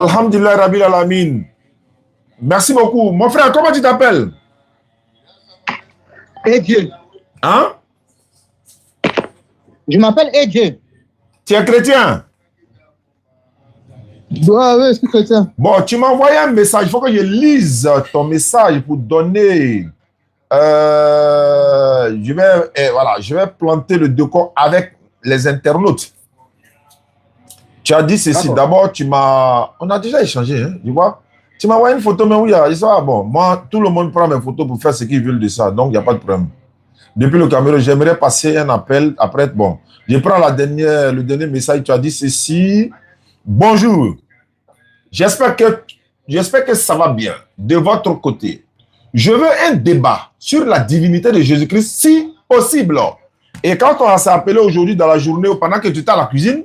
Alhamdulillah Rabbil Alamin. Merci beaucoup. Mon frère, comment tu t'appelles? Dieu. Hein? Je m'appelle Dieu. Tu es chrétien? Oui, je suis chrétien. Bon, tu m'as envoyé un message. Il faut que je lise ton message pour donner. Je vais planter le décor avec les internautes. Tu as dit ceci. D'abord, on a déjà échangé, hein, tu vois. Tu m'as envoyé une photo, mais oui, bon, moi, tout le monde prend mes photos pour faire ce qu'ils veulent de ça, donc il n'y a pas de problème. Depuis le Cameroun, j'aimerais passer un appel. Après, bon, je prends le dernier message. Tu as dit ceci. Bonjour. J'espère que ça va bien de votre côté. Je veux un débat sur la divinité de Jésus-Christ, si possible. Et quand on s'est appelé aujourd'hui dans la journée ou pendant que tu étais à la cuisine,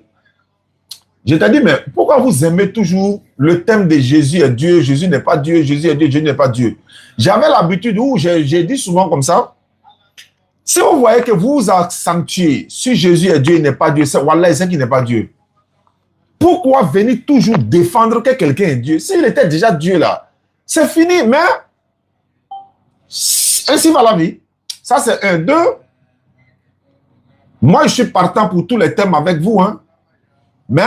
je t'ai dit, mais pourquoi vous aimez toujours le thème de Jésus est Dieu, Jésus n'est pas Dieu, Jésus est Dieu, Jésus n'est pas Dieu. J'avais l'habitude où j'ai dit souvent comme ça, si vous voyez que vous vous accentuez, si Jésus est Dieu, il n'est pas Dieu, c'est Wallah, c'est qu'il n'est pas Dieu. Pourquoi venir toujours défendre que quelqu'un est Dieu? S'il était déjà Dieu là, c'est fini, mais ainsi va la vie. Ça c'est un. Deux, moi je suis partant pour tous les thèmes avec vous, hein. Mais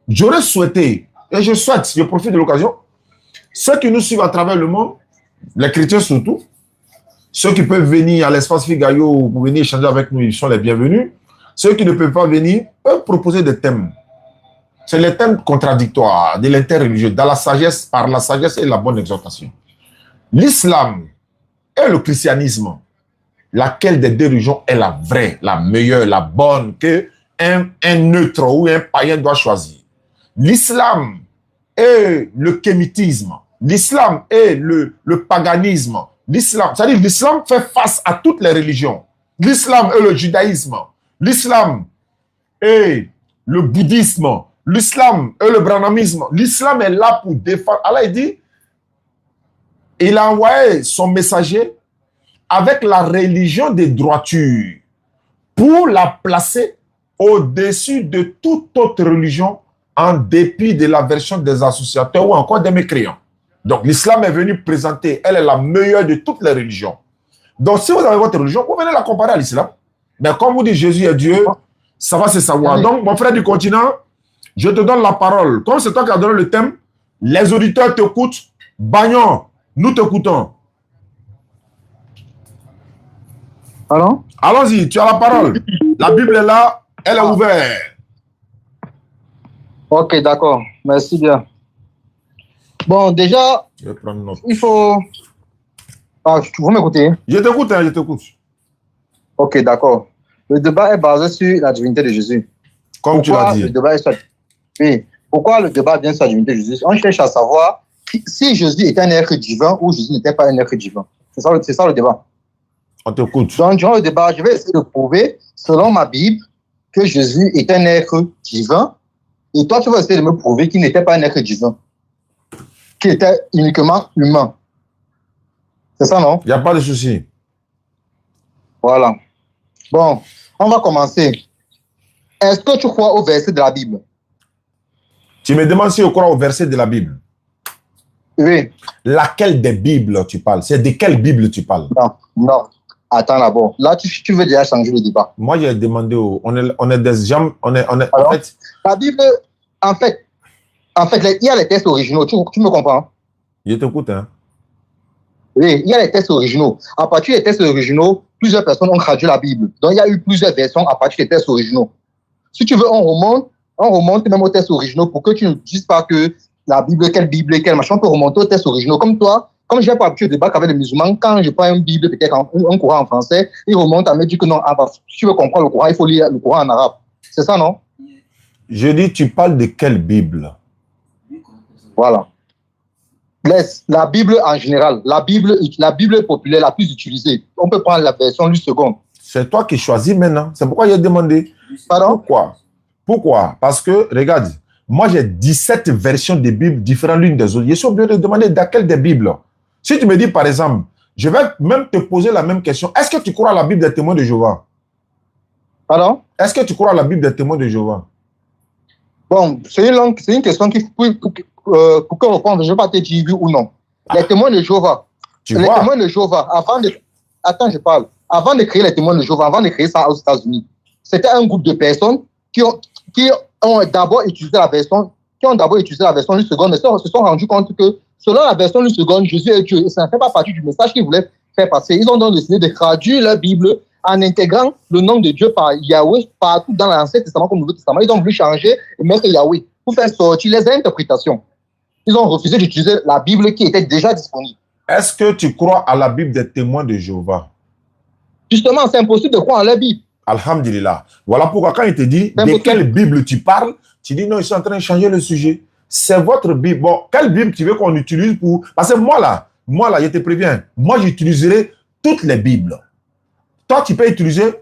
j'aurais souhaité, et je souhaite, je profite de l'occasion, ceux qui nous suivent à travers le monde, les chrétiens surtout, ceux qui peuvent venir à l'espace Figayo pour venir échanger avec nous, ils sont les bienvenus. Ceux qui ne peuvent pas venir peuvent proposer des thèmes. C'est les thèmes contradictoires de l'interreligieux, dans la sagesse, par la sagesse et la bonne exhortation. L'islam et le christianisme, laquelle des deux religions est la vraie, la meilleure, la bonne, que un neutre ou un païen doit choisir? L'islam et le kémitisme, l'islam et le paganisme, l'islam, c'est-à-dire l'islam fait face à toutes les religions. L'islam et le judaïsme, l'islam et le bouddhisme, l'islam et le brahmanisme. L'islam est là pour défendre. Allah dit, il a envoyé son messager avec la religion des droitures pour la placer au-dessus de toute autre religion en dépit de la version des associateurs ou encore des mécréants. Donc l'islam est venu présenter, elle est la meilleure de toutes les religions. Donc si vous avez votre religion, vous venez la comparer à l'islam. Mais comme vous dites Jésus est Dieu, ça va se savoir. Donc mon frère du continent, je te donne la parole. Comme c'est toi qui as donné le thème, les auditeurs t'écoutent. Bagnon, nous t'écoutons. Alors? Allons-y, tu as la parole. La Bible est là, elle est ouverte. Ok, d'accord. Merci bien. Bon, déjà, je vais prendre note. Il faut... vous m'écoutez? Je t'écoute, hein, je t'écoute. Ok, d'accord. Le débat est basé sur la divinité de Jésus. Comme tu l'as dit. Le débat est sur... Oui. Pourquoi le débat vient sur la divinité de Jésus? On cherche à savoir si Jésus était un être divin ou Jésus n'était pas un être divin. C'est ça le débat. On t'écoute. Donc, durant le débat, je vais essayer de prouver, selon ma Bible, que Jésus est un être divin. Et toi, tu vas essayer de me prouver qu'il n'était pas un être divin. Qu'il était uniquement humain. C'est ça, non? Il n'y a pas de souci. Voilà. Bon, on va commencer. Est-ce que tu crois au verset de la Bible? Tu me demandes si je crois au verset de la Bible. Oui. Laquelle des Bibles tu parles? C'est de quelle Bible tu parles? Non. Attends d'abord. Là, tu veux déjà changer le débat. Moi, j'ai demandé, on est des gens, Alors, en fait... La Bible, en fait, il y a les textes originaux. Tu me comprends? Je t'écoute, hein. Oui, il y a les textes originaux. À partir des textes originaux, plusieurs personnes ont traduit la Bible. Donc, il y a eu plusieurs versions à partir des textes originaux. Si tu veux, on remonte même aux textes originaux pour que tu ne dises pas que la Bible, quelle machin, on peut remonter aux textes originaux. Comme toi, comme je n'ai pas habitué de débattre avec les musulmans, quand je prends une Bible, peut-être un Coran en français, ils remontent à me dire que non, si tu veux comprendre le Coran, il faut lire le Coran en arabe. C'est ça, non? Je dis, tu parles de quelle Bible? Voilà. La Bible en général, la Bible populaire la plus utilisée. On peut prendre la version 8 secondes. C'est toi qui choisis maintenant. C'est pourquoi j'ai demandé. Pardon? Pourquoi? Parce que, regarde, moi j'ai 17 versions de Bible différentes l'une des autres. Je suis obligé de demander laquelle des Bibles. Si tu me dis, par exemple, je vais même te poser la même question. Est-ce que tu crois à la Bible des témoins de Jéhovah? Pardon? Est-ce que tu crois à la Bible des témoins de Jéhovah? Bon, c'est une question qui, pour qu'on réponde, je ne vais pas te dire oui ou non. Les témoins de Jéhovah, témoins de Jéhovah, attends, je parle. Avant de créer les témoins de Jéhovah, avant de créer ça aux États-Unis, c'était un groupe de personnes qui ont d'abord utilisé la version, une seconde, mais se sont rendus compte que selon la version une seconde, Jésus est Dieu. Et ça ne fait pas partie du message qu'ils voulaient faire passer. Ils ont donc décidé de traduire la Bible en intégrant le nom de Dieu par Yahweh partout dans l'Ancien Testament comme le Nouveau Testament. Ils ont voulu changer et mettre Yahweh pour faire sortir les interprétations. Ils ont refusé d'utiliser la Bible qui était déjà disponible. Est-ce que tu crois à la Bible des témoins de Jéhovah? Justement, c'est impossible de croire à la Bible. Alhamdulillah. Voilà pourquoi quand il te dit de quelle Bible tu parles, tu dis non, ils sont en train de changer le sujet. C'est votre Bible. Bon, quelle Bible tu veux qu'on utilise pour... Parce que moi là, je te préviens, moi j'utiliserai toutes les Bibles. Toi, tu peux utiliser...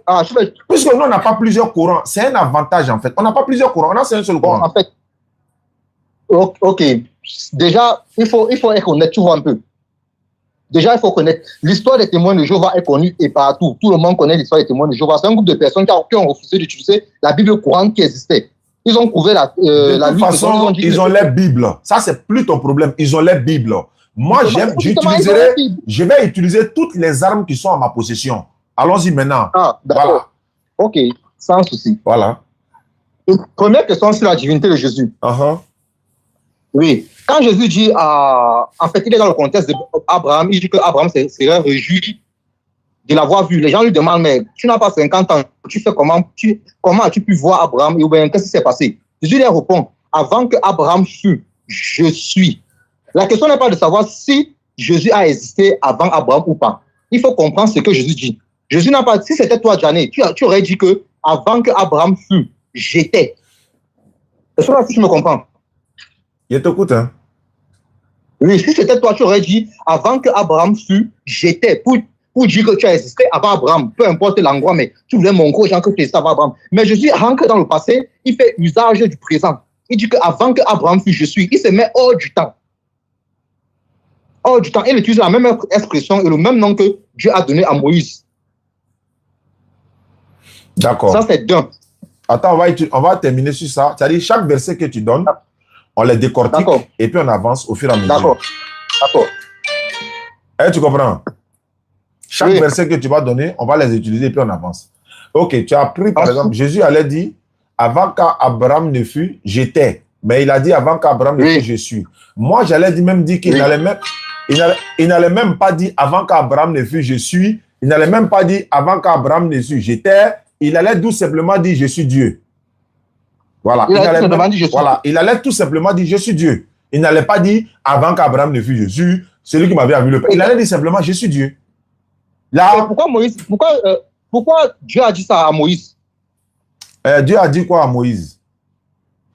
Puisque nous, on n'a pas plusieurs courants. C'est un avantage en fait. On n'a pas plusieurs courants, on a un seul courant. En fait, ok. Déjà, il faut être honnête, tu vois un peu. Déjà, il faut connaître. L'histoire des témoins de Jéhovah est connue et partout. Tout le monde connaît l'histoire des témoins de Jéhovah. C'est un groupe de personnes qui ont refusé d'utiliser la Bible courante qui existait. Ils ont trouvé la de toute façon, ils ont les Bibles. Ça, c'est plus ton problème. Ils ont les Bibles. Moi, je vais utiliser toutes les armes qui sont à ma possession. Allons-y maintenant. Ah, d'accord. Voilà. Ok, sans souci. Voilà. Première question sur la divinité de Jésus. Oui. Quand Jésus dit, en fait, il est dans le contexte d'Abraham, il dit qu'Abraham serait réjoui de l'avoir vu. Les gens lui demandent, mais tu n'as pas 50 ans, tu fais comment as-tu pu voir Abraham? Et bien, qu'est-ce qui s'est passé? Jésus leur répond, avant que Abraham fût, je suis. La question n'est pas de savoir si Jésus a existé avant Abraham ou pas. Il faut comprendre ce que Jésus dit. Jésus n'a pas, si c'était toi, Janet, tu aurais dit que avant que Abraham fût, j'étais. Est-ce que tu me comprends? Je t'écoute, hein. Oui, si c'était toi, tu aurais dit avant que Abraham fût, j'étais. Pour dire que tu as existé avant Abraham, peu importe l'endroit, mais tu voulais montrer aux gens que tu existais avant Abraham. Mais Jésus rentre dans le passé, il fait usage du présent. Il dit qu'avant que Abraham fût, je suis. Il se met hors du temps. Hors du temps. Il utilise la même expression et le même nom que Dieu a donné à Moïse. D'accord. Ça, c'est d'un. Attends, on va terminer sur ça. C'est-à-dire, chaque verset que tu donnes, on les décortique et puis on avance au fur et à mesure. D'accord. Tu comprends? Chaque verset que tu vas donner, on va les utiliser et puis on avance. Ok, tu as pris par exemple, Jésus allait dire, avant qu'Abraham ne fût, j'étais. Mais il a dit, avant qu'Abraham ne fût, je suis. Moi, j'allais même dire qu'il n'allait même pas dire, avant qu'Abraham ne fût, je suis. Il n'allait même pas dire, avant qu'Abraham ne fût, j'étais. Il allait tout simplement dire, je suis Dieu. Voilà. Il allait tout simplement dire, je suis Dieu. Il n'allait pas dire, avant qu'Abraham ne fût, je suis celui qui m'avait vu le Père. Il allait dire simplement, je suis Dieu. Là, pourquoi Dieu a dit ça à Moïse? Dieu a dit quoi à Moïse?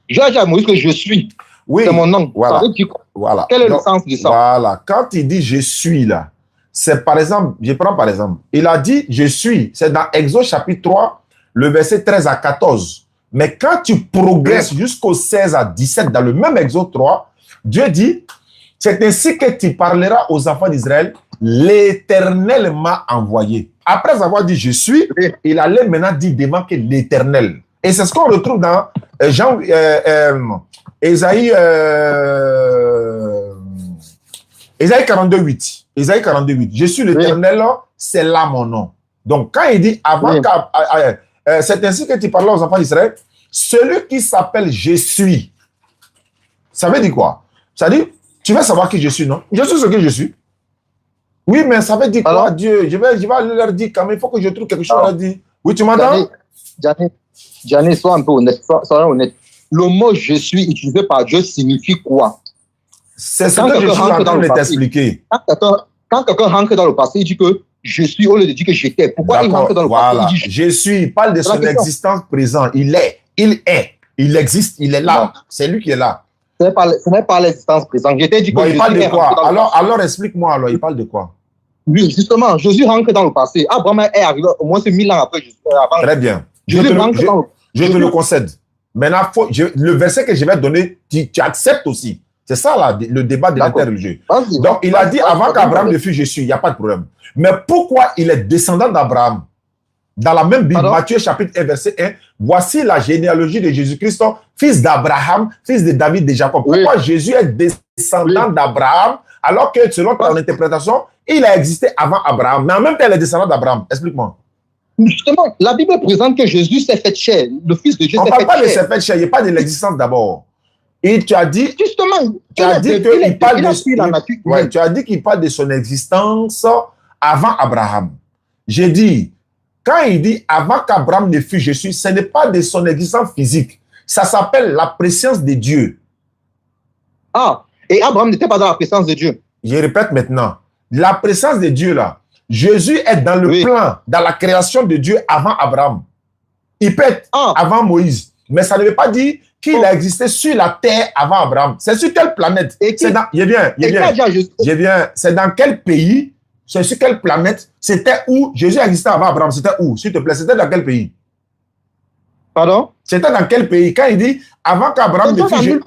Dieu a dit à Moïse que je suis. Oui. C'est mon nom. Voilà. Ça veut dire quoi? Voilà. Quel est le sens de ça? Voilà. Quand il dit je suis là, c'est par exemple, je prends par exemple, il a dit je suis, c'est dans Exode chapitre 3, le verset 13 à 14. Mais quand tu progresses jusqu'au 16 à 17 dans le même Exode 3, Dieu dit, c'est ainsi que tu parleras aux enfants d'Israël, l'Éternel m'a envoyé. Après avoir dit je suis, il allait maintenant dire devant que l'Éternel. Et c'est ce qu'on retrouve dans Ésaïe 42:8. Ésaïe 42:8. Je suis l'Éternel, c'est là mon nom. Donc quand il dit avant c'est ainsi que tu parles aux enfants d'Israël, celui qui s'appelle je suis. Ça veut dire quoi? Ça veut dire, tu veux savoir qui je suis, non? Je suis ce que je suis. Oui, mais ça veut dire quoi, Dieu? Je vais leur dire quand même, il faut que je trouve quelque chose à leur dire. Oui, tu m'entends? Janet, sois un peu honnête, sois honnête. Le mot je suis utilisé par Dieu signifie quoi? C'est ce que je suis en train de t'expliquer. Quand quelqu'un rentre dans le passé, il dit que je suis, au lieu de dire que j'étais. Pourquoi il rentre dans le passé? Il dit je suis. Il parle de son existence présente. Il est. Il existe. Il est là. C'est lui qui est là. Ce n'est pas l'existence présente. Je t'ai dit que il parle de quoi? Alors explique-moi. Alors, il parle de quoi? Oui, justement, Jésus rentre dans le passé. Abraham est arrivé au moins 1000 ans après. Très bien. Je te le concède. Maintenant, le verset que je vais donner, tu acceptes aussi. C'est ça là, le débat de l'interreligieux. Donc, il a dit avant qu'Abraham ne fût, je suis. Il n'y a pas de problème. Mais pourquoi il est descendant d'Abraham? Dans la même Bible, Matthieu chapitre 1, verset 1, voici la généalogie de Jésus-Christ, fils d'Abraham, fils de David, de Jacob. Oui. Pourquoi Jésus est descendant d'Abraham, alors que selon ton interprétation, il a existé avant Abraham, mais en même temps, il est descendant d'Abraham? Explique-moi. Justement, la Bible présente que Jésus s'est fait chair. Le Fils de Dieu On ne s'est parle fait pas de chair. ses faits chair, il n'y a pas de l'existence d'abord. Et tu as dit, Justement, tu as dit qu'il parle il a pris la nature ouais, humaine. tu as dit qu'il parle de son existence avant Abraham. J'ai dit, quand il dit avant qu'Abraham ne fût Jésus, ce n'est pas de son existence physique. Ça s'appelle la présence de Dieu. Ah, et Abraham n'était pas dans la présence de Dieu. Je répète maintenant, la présence de Dieu là, Jésus est dans le Oui. plan, dans la création de Dieu avant Abraham. Il peut être avant Moïse, mais ça ne veut pas dire qu'il a existé sur la terre avant Abraham. C'est sur quelle planète? C'est dans, c'est dans quel pays? C'est sur quelle planète? C'était où? Jésus existait avant Abraham. C'était où? S'il te plaît, c'était dans quel pays? Pardon? C'était dans quel pays? Quand il dit avant qu'Abraham ne fût Jésus.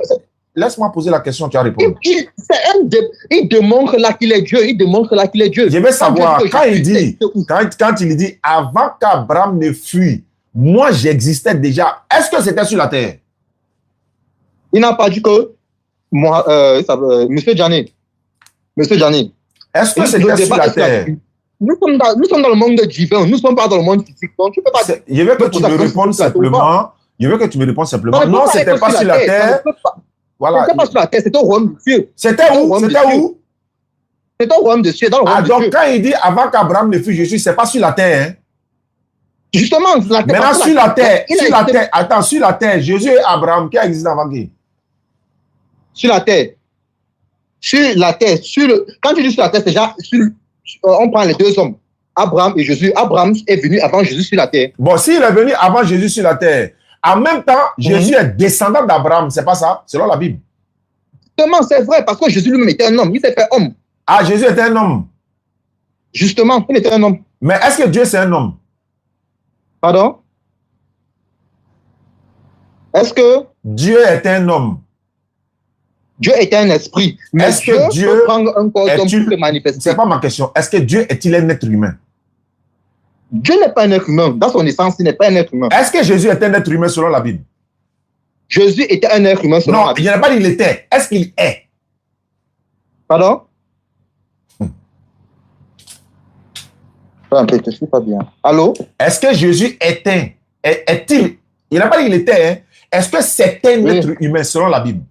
Laisse-moi poser la question, tu vas répondre. Il démontre là qu'il est Dieu. Il démontre là qu'il est Dieu. Je veux savoir, quand il dit avant qu'Abraham ne fût, moi j'existais déjà, est-ce que c'était sur la terre? Il n'a pas dit que moi, Monsieur Djani. Est-ce que c'était sur la terre? Nous sommes dans le monde divin, nous ne sommes pas dans le monde physique. Donc tu peux pas. Je veux que tu me répondes simplement. Je veux que tu me répondes simplement. Non, c'était pas sur la terre. Voilà. C'était pas sur la terre, c'était au royaume de Dieu. C'était où? C'était où? C'était au royaume de Dieu, dans le royaume de Dieu. Donc quand il dit avant qu'Abraham ne fût Jésus, c'est pas sur la terre. Hein? Justement, la terre. Maintenant sur la terre, attends, sur la terre, Jésus et Abraham, qui a existé avant qui? Sur la terre. Quand tu dis sur la terre, c'est déjà on prend les deux hommes, Abraham et Jésus. Abraham est venu avant Jésus sur la terre. Bon, s'il est venu avant Jésus sur la terre, en même temps, Jésus est descendant d'Abraham, c'est pas ça, selon la Bible? Justement, c'est vrai, parce que Jésus lui-même était un homme, il s'est fait homme. Ah, Jésus était un homme? Justement, il était un homme. Mais est-ce que Dieu c'est un homme? Pardon? Est-ce que Dieu est un homme? Dieu était un esprit. Mais est-ce que Dieu peut prendre un corps d'homme pour le manifester? C'est pas ma question. Est-ce que Dieu est-il un être humain? Dieu n'est pas un être humain. Dans son essence, il n'est pas un être humain. Est-ce que Jésus est un être humain selon la Bible? Jésus était un être humain selon la Bible. Non, il n'y a pas dit il était. Est-ce qu'il est? Pardon? Je ne suis pas bien. Allô? Est-ce que Jésus était? Est-il? Il n'a pas dit il était. Hein? Est-ce que c'est un être humain selon la Bible?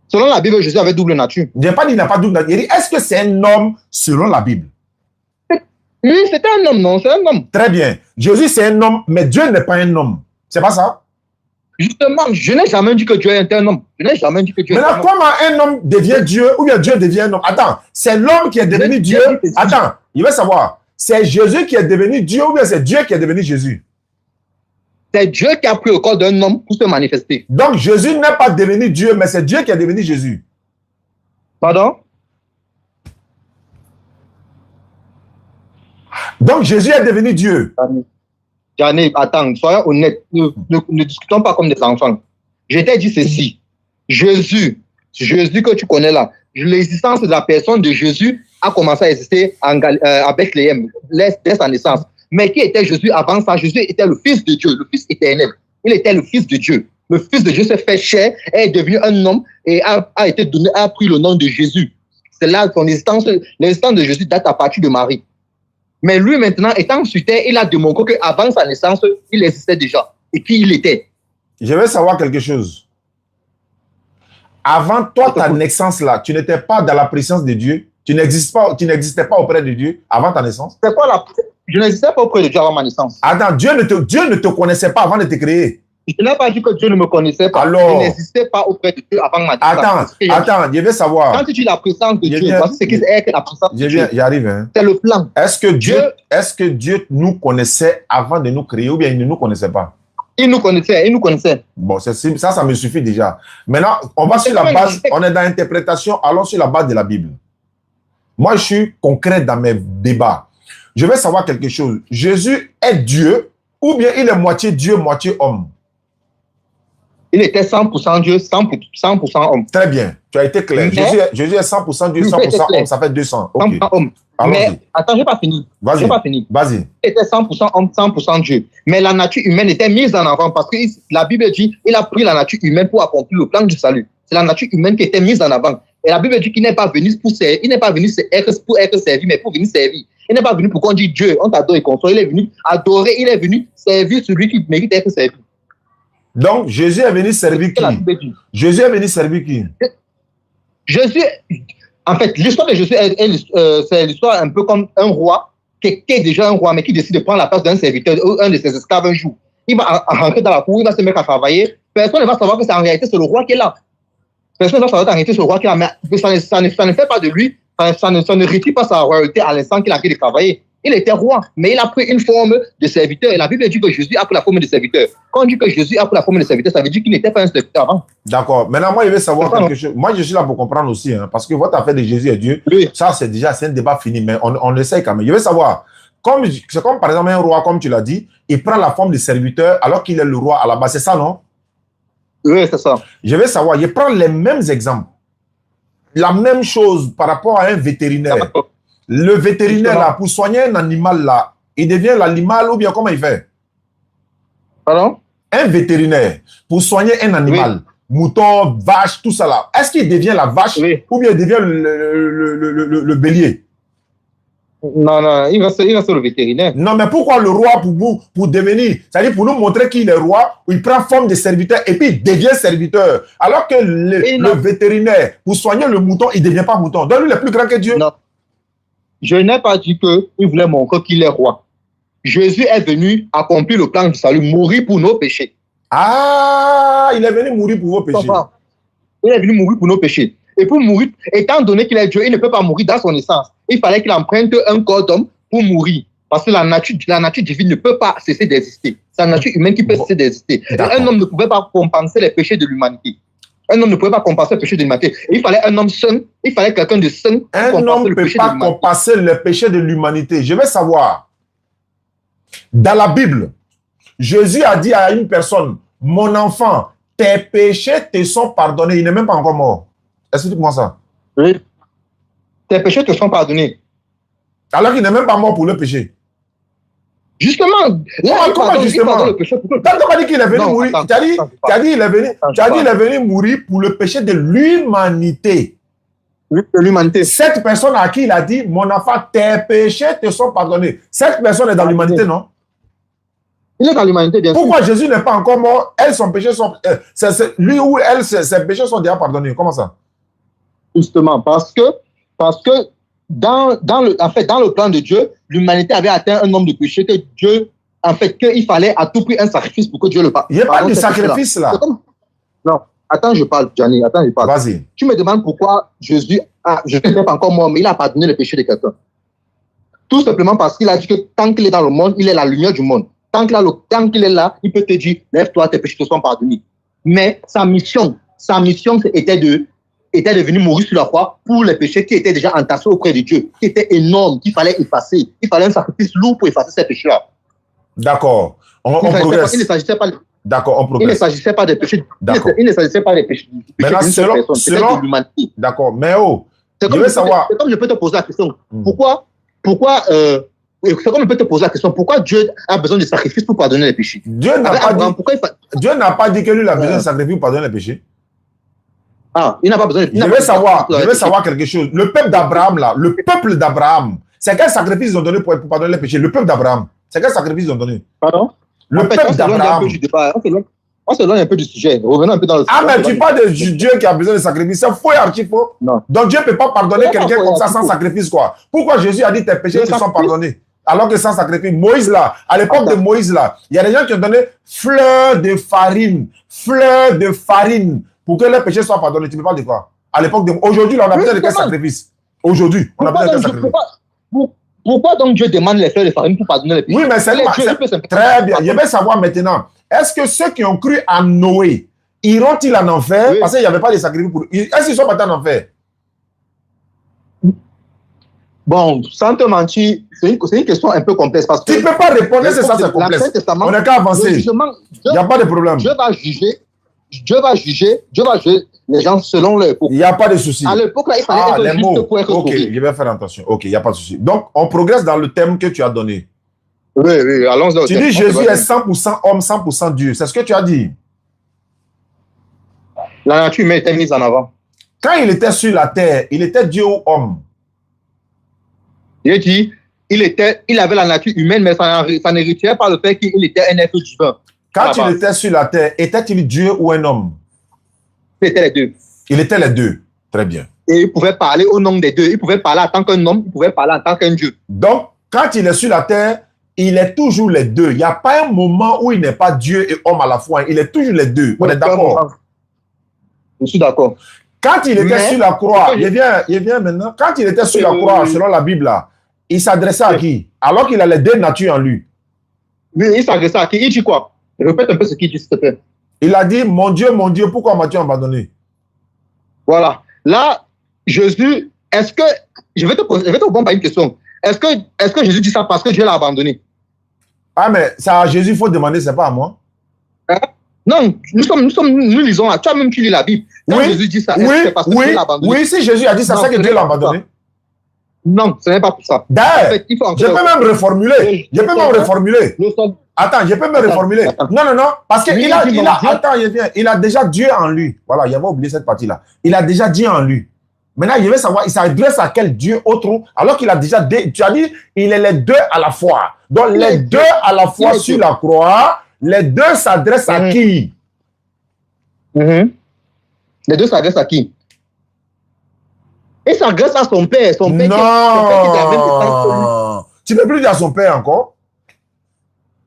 Selon la Bible, Jésus avait double nature. Il n'a pas dit il n'a pas double nature. Il dit est-ce que c'est un homme selon la Bible? Oui, c'était un homme, non? C'est un homme. Très bien. Jésus, c'est un homme, mais Dieu n'est pas un homme. C'est pas ça? Justement, je n'ai jamais dit que Dieu est un homme. Je n'ai jamais dit que Dieu est un homme. Maintenant, comment un homme devient Dieu ou bien Dieu devient un homme? Attends, c'est l'homme qui est devenu Dieu. Attends, il veut savoir, c'est Jésus qui est devenu Dieu ou bien c'est Dieu qui est devenu Jésus? C'est Dieu qui a pris le corps d'un homme pour se manifester. Donc, Jésus n'est pas devenu Dieu, mais c'est Dieu qui est devenu Jésus. Pardon? Donc, Jésus est devenu Dieu. Djani, attends, soyons honnêtes. Ne discutons pas comme des enfants. Je t'ai dit ceci. Jésus que tu connais là, l'existence de la personne de Jésus a commencé à exister à Bethléem, dès sa naissance. Mais qui était Jésus avant ça? Jésus était le Fils de Dieu, le Fils éternel. Il était le Fils de Dieu. Le Fils de Dieu s'est fait chair, est devenu un homme et a pris le nom de Jésus. C'est là son existence. L'existence de Jésus date à partir de Marie. Mais lui, maintenant, étant sur terre, il a démontré qu'avant sa naissance, il existait déjà. Et qui il était. Je veux savoir quelque chose. Avant toi, ta naissance là, tu n'étais pas dans la présence de Dieu. Tu n'existais pas auprès de Dieu avant ta naissance. C'est quoi Je n'existais pas auprès de Dieu avant ma naissance. Attends, Dieu ne te connaissait pas avant de te créer. Je n'ai pas dit que Dieu ne me connaissait pas. Alors, je n'existais pas auprès de Dieu avant ma naissance. Attends, je veux savoir. Quand tu dis la présence de Dieu, voici ce qu'est la présence de Dieu. J'arrive. Hein. C'est le plan. Est-ce que Dieu nous connaissait avant de nous créer ou bien il ne nous connaissait pas? Il nous connaissait. Bon, ça me suffit déjà. Maintenant, on va sur la base, on est dans l'interprétation, allons sur la base de la Bible. Moi, je suis concret dans mes débats. Je veux savoir quelque chose. Jésus est Dieu ou bien il est moitié Dieu, moitié homme? Il était 100% Dieu, 100% homme. Très bien, tu as été clair. Jésus est 100% Dieu, 100% homme, ça fait 200. Ok. 100% homme. Mais attends, je n'ai pas fini. Vas-y. Vas-y. Il était 100% homme, 100% Dieu. Mais la nature humaine était mise en avant parce que la Bible dit il a pris la nature humaine pour accomplir le plan du salut. C'est la nature humaine qui était mise en avant. Et la Bible dit qu'il n'est pas venu pour servir, il n'est pas venu pour être servi, mais pour venir servir. Il n'est pas venu pour qu'on dise Dieu, on t'adore et console. Il est venu adorer, il est venu servir celui qui mérite d'être servi. Donc, Jésus est venu servir qui? Jésus est venu servir qui? Jésus, en fait, l'histoire de Jésus, c'est l'histoire un peu comme un roi, qui est déjà un roi, mais qui décide de prendre la place d'un serviteur, un de ses esclaves un jour. Il va rentrer dans la cour, il va se mettre à travailler. Personne ne va savoir que en réalité, c'est le roi qui est là. Personne ne va savoir qu'en réalité, c'est le roi qui est là. Mais ça ne fait pas de lui, ça ne retire pas sa royauté à l'instant qu'il a arrêté de travailler. Il était roi, mais il a pris une forme de serviteur. Et la Bible dit que Jésus a pris la forme de serviteur. Quand on dit que Jésus a pris la forme de serviteur, ça veut dire qu'il n'était pas un serviteur avant. D'accord. Maintenant, moi, je vais savoir quelque chose. Moi, je suis là pour comprendre aussi, hein, parce que votre affaire de Jésus et Dieu, oui. Ça, c'est un débat fini, mais on essaye quand même. Je veux savoir, c'est comme par exemple un roi, comme tu l'as dit, il prend la forme de serviteur alors qu'il est le roi à la base. C'est ça, non? Oui, c'est ça. Je vais savoir, je prends les mêmes exemples. La même chose par rapport à un vétérinaire. Le vétérinaire, là, pour soigner un animal, là, il devient l'animal ou bien comment il fait? Pardon? Un vétérinaire, pour soigner un animal, oui. Mouton, vache, tout ça là, est-ce qu'il devient la vache ou bien il devient le bélier? Non, il reste le vétérinaire. Non, mais pourquoi le roi pour devenir, c'est-à-dire pour nous montrer qu'il est roi, il prend forme de serviteur et puis il devient serviteur. Alors que le vétérinaire, pour soigner le mouton, il ne devient pas mouton. Donc lui, il est plus grand que Dieu. Non. Je n'ai pas dit qu'il voulait montrer qu'il est roi. Jésus est venu accomplir le plan du salut, mourir pour nos péchés. Ah, il est venu mourir pour vos péchés. Il est venu mourir pour nos péchés. Et pour mourir, étant donné qu'il est Dieu, il ne peut pas mourir dans son essence. Il fallait qu'il emprunte un corps d'homme pour mourir. Parce que la nature divine ne peut pas cesser d'exister. C'est la nature humaine qui peut cesser d'exister. Un homme ne pouvait pas compenser les péchés de l'humanité. Un homme ne pouvait pas compenser le péché de l'humanité. Il fallait un homme saint, il fallait quelqu'un de saint. Un homme ne peut pas compenser le péché de l'humanité. Je vais savoir, dans la Bible, Jésus a dit à une personne, mon enfant, tes péchés te sont pardonnés. Il n'est même pas encore mort. Explique-moi ça. Oui. Tes péchés te sont pardonnés. Alors qu'il n'est même pas mort pour le péché. Justement, là, comment justement? Quand on a dit qu'il est venu mourir, tu as dit qu'il est venu mourir pour le péché de l'humanité. Oui, de l'humanité. Cette personne à qui il a dit, mon enfant, tes péchés te sont pardonnés. Cette personne est dans l'humanité, non? Il est dans l'humanité, bien sûr. Pourquoi Jésus n'est pas encore mort? Elle, son péché sont, lui ou elle, ses péchés sont déjà pardonnés. Comment ça? Justement, parce que dans le plan de Dieu, l'humanité avait atteint un nombre de péchés que Dieu, en fait, qu'il fallait à tout prix un sacrifice pour que Dieu le pardonne. Il n'y a pas de sacrifice là. Non, attends, je parle, Gianni, attends, je parle. Vas-y. Tu me demandes pourquoi Jésus, je ne sais pas encore mort, mais il a pardonné le péché de quelqu'un. Tout simplement parce qu'il a dit que tant qu'il est dans le monde, il est la lumière du monde. Tant qu'il est là, il peut te dire, lève-toi, tes péchés te sont pardonnés. Mais sa mission était de venir mourir sur la croix pour les péchés qui étaient déjà entassés auprès de Dieu, qui étaient énormes, qu'il fallait effacer. Il fallait un sacrifice lourd pour effacer ces péchés-là. D'accord. On progresse. Il ne s'agissait pas. D'accord, on progresse. Il ne s'agissait pas des péchés. Il ne s'agissait pas des péchés. Maintenant, selon l'humanité. D'accord, mais je veux savoir. C'est comme je peux te poser la question. C'est comme je peux te poser la question. Pourquoi Dieu a besoin de sacrifices pour pardonner les péchés? Dieu n'a pas dit que lui a besoin de sacrifices pour pardonner les péchés. Ah, il n'a pas besoin de... Je veux savoir quelque chose. Le peuple d'Abraham, là, c'est quel sacrifice ils ont donné pour pardonner les péchés? Le peuple d'Abraham, c'est quel sacrifice ils ont donné? Pardon? Le peuple d'Abraham. On s'éloigne un peu du sujet. Revenons un peu dans le sujet. Ah, mais tu parles de Dieu qui a besoin de sacrifice. C'est faux et archi faux. Non. Donc Dieu ne peut pas pardonner quelqu'un comme ça sans sacrifice, quoi. Pourquoi Jésus a dit tes péchés te sont pardonnés? Alors que sans sacrifice, Moïse là, à l'époque de Moïse là, il y a des gens qui ont donné fleurs de farine pour que les péchés soient pardonnés. Tu me parles de quoi? À l'époque de... Aujourd'hui, là, on a besoin de quel sacrifice? Aujourd'hui, on a besoin de quel sacrifice? Pourquoi donc Dieu demande les fleurs de farine pour pardonner les péchés? Oui, mais c'est très bien. Je vais savoir maintenant, est-ce que ceux qui ont cru en Noé iront-ils en enfer? Oui. Parce qu'il n'y avait pas de sacrifice pour eux. Est-ce qu'ils sont pas en enfer? Bon, sans te mentir, c'est une question un peu complexe. Parce que tu ne peux pas répondre, c'est ça, c'est complexe. On n'a qu'à avancer. Il n'y a pas de problème. Dieu juger les gens selon leur époque. Il n'y a pas de souci. À l'époque, là, il fallait être les mots. juste pour être Ok, sauvé. je vais faire attention. Ok, il n'y a pas de souci. Donc, on progresse dans le thème que tu as donné. Oui, oui, allons-y. Tu dis Jésus est 100% homme, 100% Dieu. C'est ce que tu as dit. La nature humaine était mise en avant. Quand il était sur la terre, il était Dieu ou homme? J'ai dit, il avait la nature humaine, mais ça n'héritait pas le fait qu'il était un être divin. Quand il était sur la terre, était-il Dieu ou un homme? C'était les deux. Il était les deux. Très bien. Et il pouvait parler au nom des deux. Il pouvait parler en tant qu'un homme, il pouvait parler en tant qu'un Dieu. Donc, quand il est sur la terre, il est toujours les deux. Il n'y a pas un moment où il n'est pas Dieu et homme à la fois. Il est toujours les deux. On est d'accord? Je suis d'accord. Quand il était sur la croix, il vient maintenant. Quand il était sur la croix, selon la Bible, là, il s'adressait à qui? Alors qu'il a les deux natures en lui. Oui, il s'adressait à qui? Il dit quoi? Répète un peu ce qu'il dit, s'il te plaît. Il a dit, mon Dieu, pourquoi m'as-tu abandonné? Voilà. Là, Jésus, est-ce que... Je vais te répondre à une question. Est-ce que Jésus dit ça parce que Dieu l'a abandonné? Ah, mais ça à Jésus, il faut demander, c'est pas à moi. Hein? Non, nous lisons, tu as même lis la Bible. Quand Jésus dit ça, c'est parce que Dieu l'a abandonné? Oui, si Jésus a dit ça, c'est que Dieu l'a abandonné. Non, ce n'est pas pour ça. D'ailleurs, je peux même reformuler. Attends, je peux me reformuler. Non, parce qu'il il a déjà Dieu en lui. Voilà, j'avais oublié cette partie-là. Il a déjà Dieu en lui. Maintenant, il veut savoir, il s'adresse à quel Dieu autre, alors qu'il a déjà, tu as dit, il est les deux à la fois. Donc, les deux à la fois sur la croix, les deux s'adressent à qui? Les deux s'adressent à qui? Il s'adresse à son père. Son père non, tu ne peux plus dire à son père encore.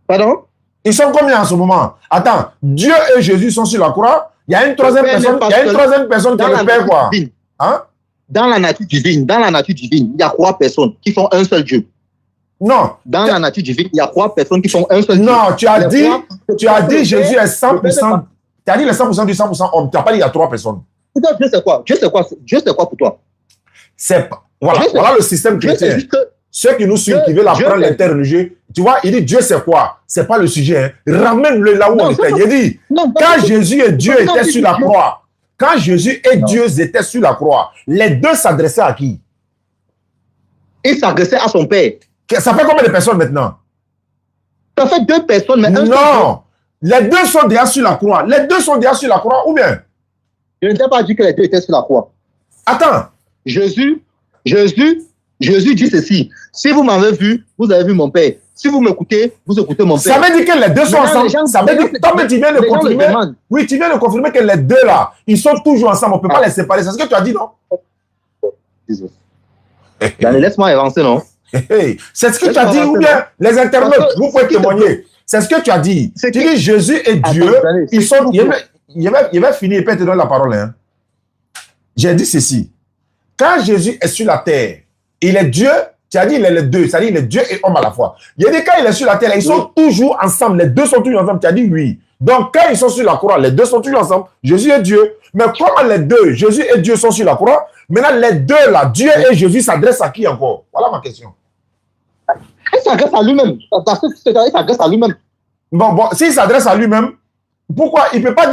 Pardon? Ils sont combien en ce moment? Attends, Dieu et Jésus sont sur la croix. Il y a une troisième personne, qui est le père, quoi. Hein? Dans la nature divine, il y a 3 personnes qui font un seul Dieu. Non. Dans la nature divine, il y a 3 personnes qui font un seul Dieu. Non, tu as dit Jésus est 100%. Tu as dit le 100% du 100% homme. Tu n'as pas dit il y a 3 personnes. Dieu c'est quoi? Dieu c'est quoi pour toi? Voilà le système chrétien. Ceux qui nous suivent, qui veulent apprendre l'interreligieux, tu vois, il dit Dieu c'est quoi? C'est pas le sujet. Hein. Ramène-le là où on était. Il dit, quand Jésus et Dieu étaient sur la croix, quand Jésus et Dieu étaient sur la croix, les deux s'adressaient à qui? Il s'adressait à son père. Ça fait combien de personnes maintenant? Ça fait 2 personnes, mais non, les deux sont déjà sur la croix. Les deux sont déjà sur la croix, ou bien? Je ne t'ai pas dit que les deux étaient sur la croix. Attends. Jésus dit ceci. Si vous m'avez vu, vous avez vu mon père. Si vous m'écoutez, vous écoutez mon père. Ça veut dire que les deux sont ensemble. Ça veut dire que tu viens de confirmer. Oui, tu viens de confirmer que les deux là, ils sont toujours ensemble. On ne peut pas les séparer. C'est ce que tu as dit, non? Laisse-moi avancer, non? C'est ce que tu as dit, ou bien les internautes, vous pouvez témoigner. C'est ce que tu as dit. Tu dis Jésus et Dieu, ils sont. Il va finir et peut te donner la parole. Hein. J'ai dit ceci. Quand Jésus est sur la terre, il est Dieu, tu as dit il est les deux, c'est-à-dire il est Dieu et homme à la fois. Il a dit quand il est sur la terre, ils sont toujours ensemble, les deux sont toujours ensemble, tu as dit oui. Donc quand ils sont sur la croix, les deux sont toujours ensemble, Jésus est Dieu. Mais comment les deux, Jésus et Dieu sont sur la croix, maintenant les deux là, Dieu et Jésus s'adressent à qui encore? Voilà ma question. Il s'adresse à lui-même. Il s'adresse à lui-même. Bon, s'il s'adresse à lui-même, pourquoi il ne peut pas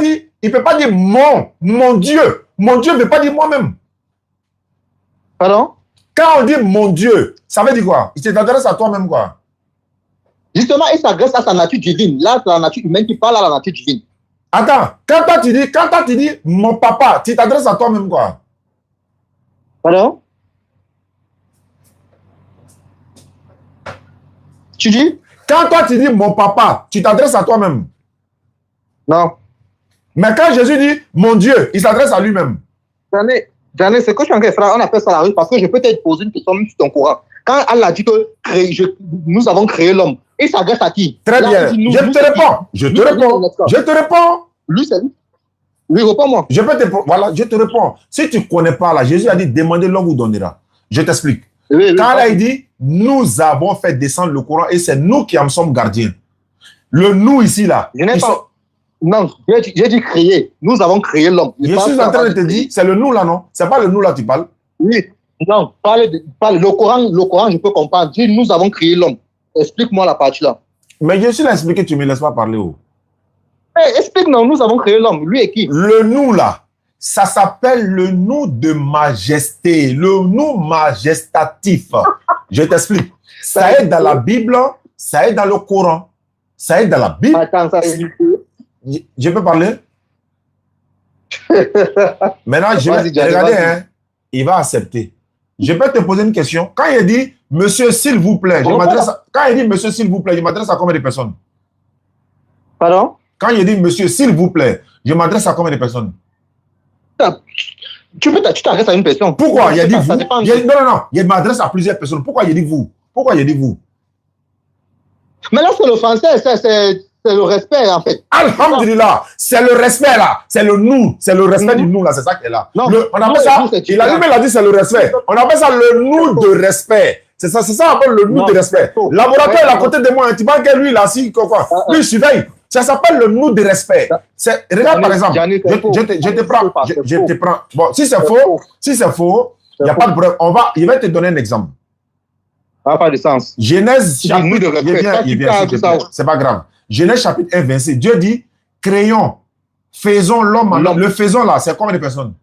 dire mon Dieu. Mon Dieu ne veut pas dire moi-même. Pardon? Quand on dit mon Dieu, ça veut dire quoi? Il s'adresse à toi-même quoi? Justement, il s'adresse à sa nature divine. Là, c'est la nature humaine qui parle à la nature divine. Attends, quand toi tu dis mon papa, tu t'adresses à toi-même quoi? Pardon? Tu dis? Quand toi tu dis mon papa, tu t'adresses à toi-même? Non. Mais quand Jésus dit mon Dieu, il s'adresse à lui-même. Janné, c'est que je suis en train de faire, on appelle ça la rue parce que je peux te poser une question même sur ton courant. Quand Allah dit que nous avons créé l'homme, il s'adresse à qui? Très bien. Je te réponds. Lui, c'est lui. Lui, réponds-moi. Voilà, je te réponds. Si tu ne connais pas là, Jésus a dit demandez, l'homme vous donnera. Je t'explique. Quand Allah dit nous avons fait descendre le courant et c'est nous qui en sommes gardiens. Le nous ici là. Je n'ai pas. Non, j'ai dit créer. Nous avons créé l'homme. Je suis en train de te dire, c'est le nous là, non? C'est pas le nous là tu parles? Oui. Non, le Coran, je peux comprendre. Dis, nous avons créé l'homme. Explique-moi la partie là. Mais je suis là expliqué, tu ne me laisses pas parler. Oh. Explique-nous, nous avons créé l'homme. Lui et qui? Le nous là, ça s'appelle le nous de majesté, le nous majestatif. Je t'explique. Ça est dans la Bible, ça est dans le Coran, ça est dans la Bible. Attends, ça Je peux parler? Maintenant, je vais regarder, hein, il va accepter. Je peux te poser une question. Quand il dit monsieur, s'il vous plaît, quand il dit monsieur, s'il vous plaît, je m'adresse à combien de personnes? Pardon? Quand il dit monsieur, s'il vous plaît, je m'adresse à combien de personnes? Tu t'adresses à une personne. Pourquoi? Il a dit vous. Non. Il m'adresse à plusieurs personnes. Pourquoi il dit vous? Pourquoi il dit vous? Mais là, c'est le français, c'est le respect, en fait. Alhamdulillah, c'est le respect là. C'est le nous. C'est le respect du nous là. C'est ça qui est là. Non, on appelle ça. Il a dit c'est le respect. On appelle ça le nous de respect. C'est ça on appelle le nous de respect. Laboratoire est à côté de moi. Tu vois que lui là, si quoi. Lui, surveille. Ça s'appelle le nous de respect. Regarde par exemple. Je te prends. Bon, si c'est faux, il n'y a pas de problème. Je vais te donner un exemple. Ça n'a pas de sens. Genèse chapitre. C'est pas grave. Genèse chapitre 1, 26. Dieu dit, créons, faisons l'homme en homme. Le faisons là, c'est combien de personnes?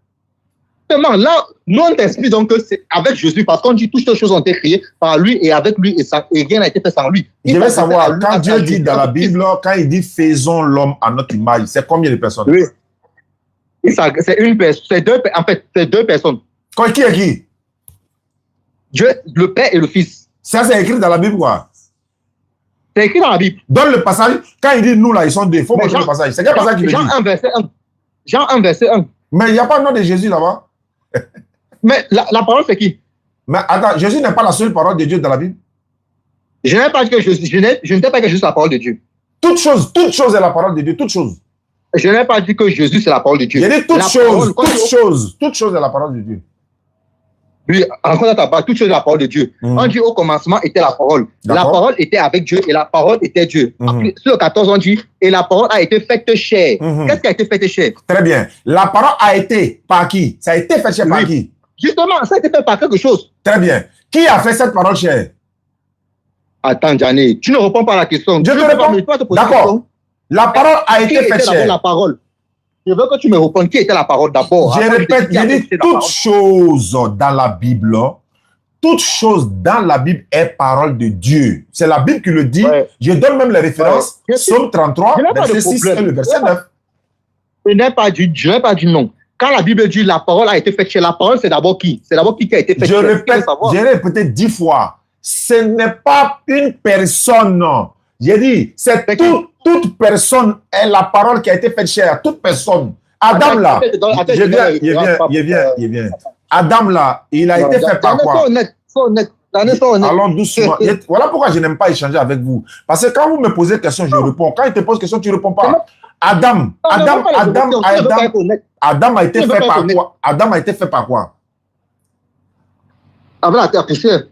Là, nous on t'explique donc que c'est avec Jésus, parce qu'on dit toutes ces choses ont été créées par lui et avec lui et rien n'a été fait sans lui. Je veux savoir, quand Dieu dit dans la Bible, quand il dit faisons l'homme à notre image, c'est combien de personnes? Oui. C'est une personne, en fait, c'est deux personnes. Qui est qui? Dieu, le Père et le Fils. Ça, c'est écrit dans la Bible, quoi? C'est écrit dans la Bible. Dans le passage, quand il dit nous, là, ils sont deux. Il faut montrer le passage. C'est quel passage qui le dit? Jean 1, verset 1. Jean 1, verset 1. Mais il n'y a pas le nom de Jésus là-bas. Mais la parole, c'est qui? Mais attends, Jésus n'est pas la seule parole de Dieu dans la Bible. Je n'ai pas dit que je ne t'ai pas que Jésus c'est la parole de Dieu. Toute chose est la parole de Dieu, toute chose. Je n'ai pas dit que Jésus c'est la parole de Dieu. Il dit toute chose est la parole de Dieu. Oui, encore dans ta part, toute chose est la parole de Dieu. On dit au commencement était la parole. La parole était avec Dieu et la parole était Dieu. Sur le 14, on dit et la parole a été faite chair. Qu'est-ce qui a été fait chair? Très bien. La parole a été par qui? Ça a été fait chair par qui? Justement, ça a été fait par quelque chose. Très bien. Qui a fait cette parole chair? Attends, Gianni, tu ne réponds pas à la question. Je te réponds. D'accord. La parole a été faite chair. La parole. Je veux que tu me répondes. Qui était la parole d'abord? Je répète, je dis toute chose dans la Bible. Toute chose dans la Bible est parole de Dieu. C'est la Bible qui le dit. Ouais. Je donne même les références. Psaume 33, verset 6 et le verset 9. Je n'ai pas dit non. Quand la Bible dit la parole a été faite chez la parole, c'est d'abord qui? C'est d'abord qui a été faite chez? Je répète 10 fois. Ce n'est pas une personne. Non. J'ai dit, c'est toute personne est la parole qui a été faite chère. Toute personne. Adam là, je viens. Adam là, il a été fait par quoi? Allons doucement. Voilà pourquoi je n'aime pas échanger avec vous. Parce que quand vous me posez des questions, je réponds. Quand il te pose question, tu ne réponds pas. Adam a été fait par quoi? Adam a été fait par quoi? Avec la terre poussière.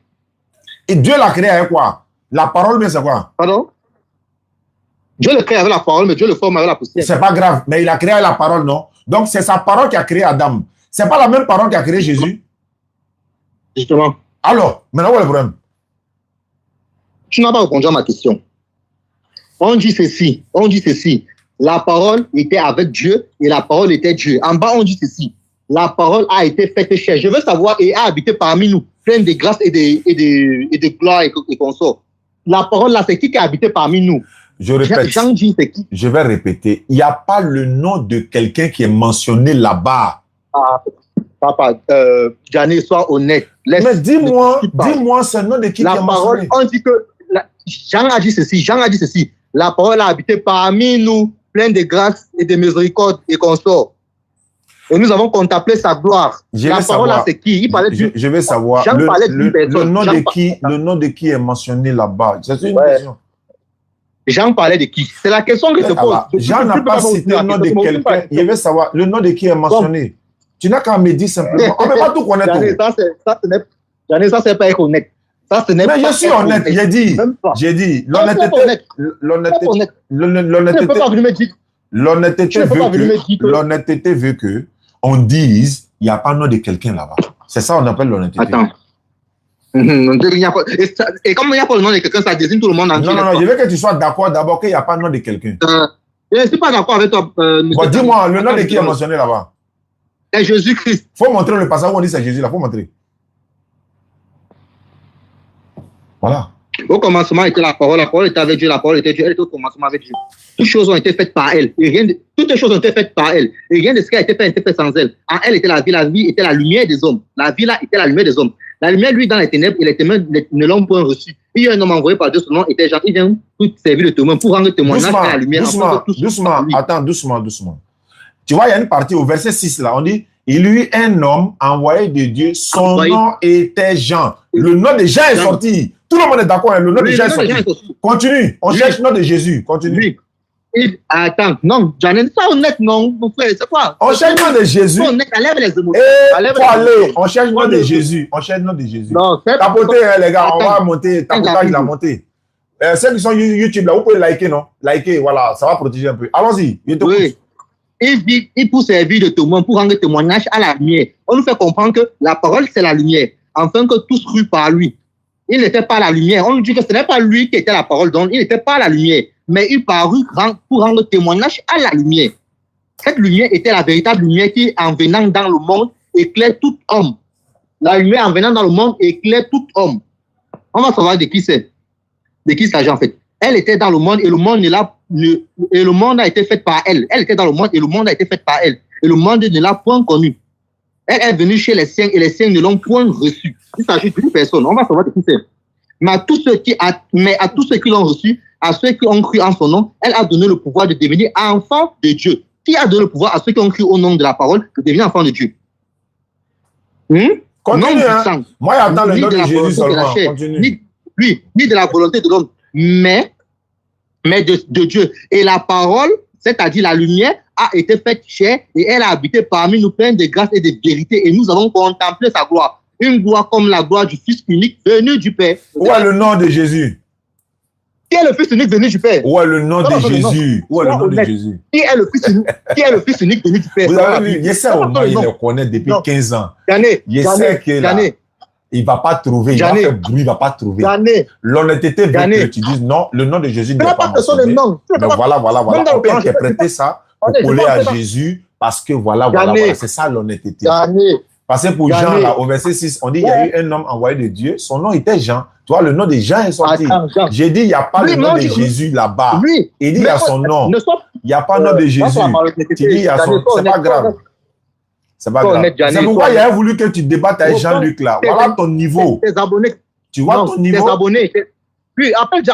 Et Dieu l'a créé avec quoi? La parole, mais c'est quoi? Pardon? Dieu le crée avec la parole, mais Dieu le forme avec la poussière. C'est pas grave, mais il a créé la parole, non? Donc c'est sa parole qui a créé Adam. C'est pas la même parole qui a créé Jésus? Justement. Alors, maintenant, où est le problème? Tu n'as pas répondu à ma question. On dit ceci. La parole était avec Dieu et la parole était Dieu. En bas, on dit ceci. La parole a été faite chair. Je veux savoir et a habité parmi nous, pleine de grâce et de gloire et consort. La parole là, c'est qui a habité parmi nous? Je répète. Jean dit c'est qui? Je vais répéter. Il n'y a pas le nom de quelqu'un qui est mentionné là-bas. Ah, papa, Gianni, sois honnête. Mais dis-moi, c'est le nom de qui est mentionné. La parole, on dit que Jean a dit ceci. La parole a habité parmi nous, pleine de grâce et de miséricorde et consort. Et nous avons contemplé sa gloire. La parole là, c'est qui? Il parlait je veux savoir le nom de qui est mentionné là-bas. C'est une question. Jean parlait de qui? C'est la question que je pose. Jean n'a pas cité le nom de quelqu'un. Je veux savoir le nom de qui est mentionné. Tu n'as qu'à me dire simplement. On ne peut pas tout connaître. Ça, c'est pas être honnête. Mais je suis honnête. J'ai dit. L'honnêteté veut que on dise il n'y a pas le nom de quelqu'un là-bas. C'est ça qu'on appelle l'honnêteté. Attends. Et comme il n'y a pas le nom de quelqu'un, ça désigne tout le monde entier. Non, je veux que tu sois d'accord d'abord qu'il n'y a pas le nom de quelqu'un. Je ne suis pas d'accord avec toi, monsieur. Bon, dis-moi, le nom de qui est mentionné là-bas? C'est Jésus-Christ. Il faut montrer le passage où on dit c'est Jésus, là. Il faut montrer. Voilà. Au commencement était la parole était avec Dieu, la parole était Dieu, elle était au commencement avec Dieu. Toutes choses ont été faites par elle. Toutes les choses ont été faites par elle. Et rien de ce qui a été fait sans elle. En elle était la vie était la lumière des hommes. La vie là était la lumière des hommes. La lumière, lui, dans les ténèbres, et les ténèbres ne l'ont point reçu. Il y a un homme envoyé par Dieu, son nom était Jean. Il vient pour servir de témoin, pour rendre témoignage à la lumière. Doucement, attends, doucement. Tu vois, il y a une partie au verset 6 là, on dit, il y eut un homme envoyé de Dieu, son nom était Jean. Le nom de Jean est sorti. Tout le monde est d'accord, le nom de Jean est sorti. Continue, on cherche le nom de Jésus, continue. Attends, non, Jean n'est pas honnête, non, mon frère, c'est quoi? On cherche le nom de Jésus. On cherche le nom de Jésus. On cherche le nom de Jésus. Tapotez, les gars, on va monter. Tapotage, il a monté. Ceux qui sont YouTube, là, vous pouvez liker, non? Liker, voilà, ça va protéger un peu. Allons-y. Oui. Il dit, pour servir de témoin, pour rendre témoignage à la lumière. On nous fait comprendre que la parole, c'est la lumière, afin que tous crût par lui. Il n'était pas la lumière. On nous dit que ce n'est pas lui qui était la parole, donc il n'était pas la lumière. Mais il parut pour rendre témoignage à la lumière. Cette lumière était la véritable lumière qui, en venant dans le monde, éclaire tout homme. La lumière, en venant dans le monde, éclaire tout homme. On va savoir de qui c'est. De qui il s'agit en fait. Elle était dans le monde et le monde a été fait par elle. Elle était dans le monde et le monde a été fait par elle. Et le monde ne l'a point connue. Elle est venue chez les siens et les siens ne l'ont point reçue. Il s'agit d'une personne. On va savoir de qui c'est. Mais à tous ceux qui l'ont reçu, à ceux qui ont cru en son nom, elle a donné le pouvoir de devenir enfant de Dieu. Qui a donné le pouvoir à ceux qui ont cru au nom de la parole de devenir enfant de Dieu? Continue, hein? Moi, j'attends le nom de Jésus seulement. Continue. Ni de la volonté de l'homme, mais de Dieu. Et la parole, c'est-à-dire la lumière, a été faite chair et elle a habité parmi nous pleine de grâce et de vérité. Et nous avons contemplé sa gloire. Une gloire comme la gloire du Fils unique venu du Père. Où est le nom de Jésus? Qui est le Fils unique venu du Père? Où est le nom de Jésus? Où est le nom de Jésus? Qui est le Fils unique venu du Père? Vous avez vu, Yessé Oma, il le connaît depuis 15 ans. Yessé que là, il ne va pas trouver, il va faire bruit, il ne va pas trouver. L'honnêteté veut que tu dises non, le nom de Jésus n'est pas mentionné. Mais voilà. On peut interpréter ça pour coller à Jésus parce que voilà. C'est ça l'honnêteté. Parce que pour Jean, là, au verset 6, on dit il y a eu un homme envoyé de Dieu, son nom était Jean. Tu vois, le nom de Jean est sorti. J'ai dit, il n'y a pas le nom de Jésus là-bas. Il dit, il y a son nom. Il n'y a pas le nom de Jésus. Tu dis, il y a son nom. C'est pas grave. C'est pas grave. C'est pourquoi il a voulu que tu débattes avec Jean-Luc là. Voilà ton niveau. Tes abonnés. Tu vois ton niveau. Tes abonnés. Oui, appelle,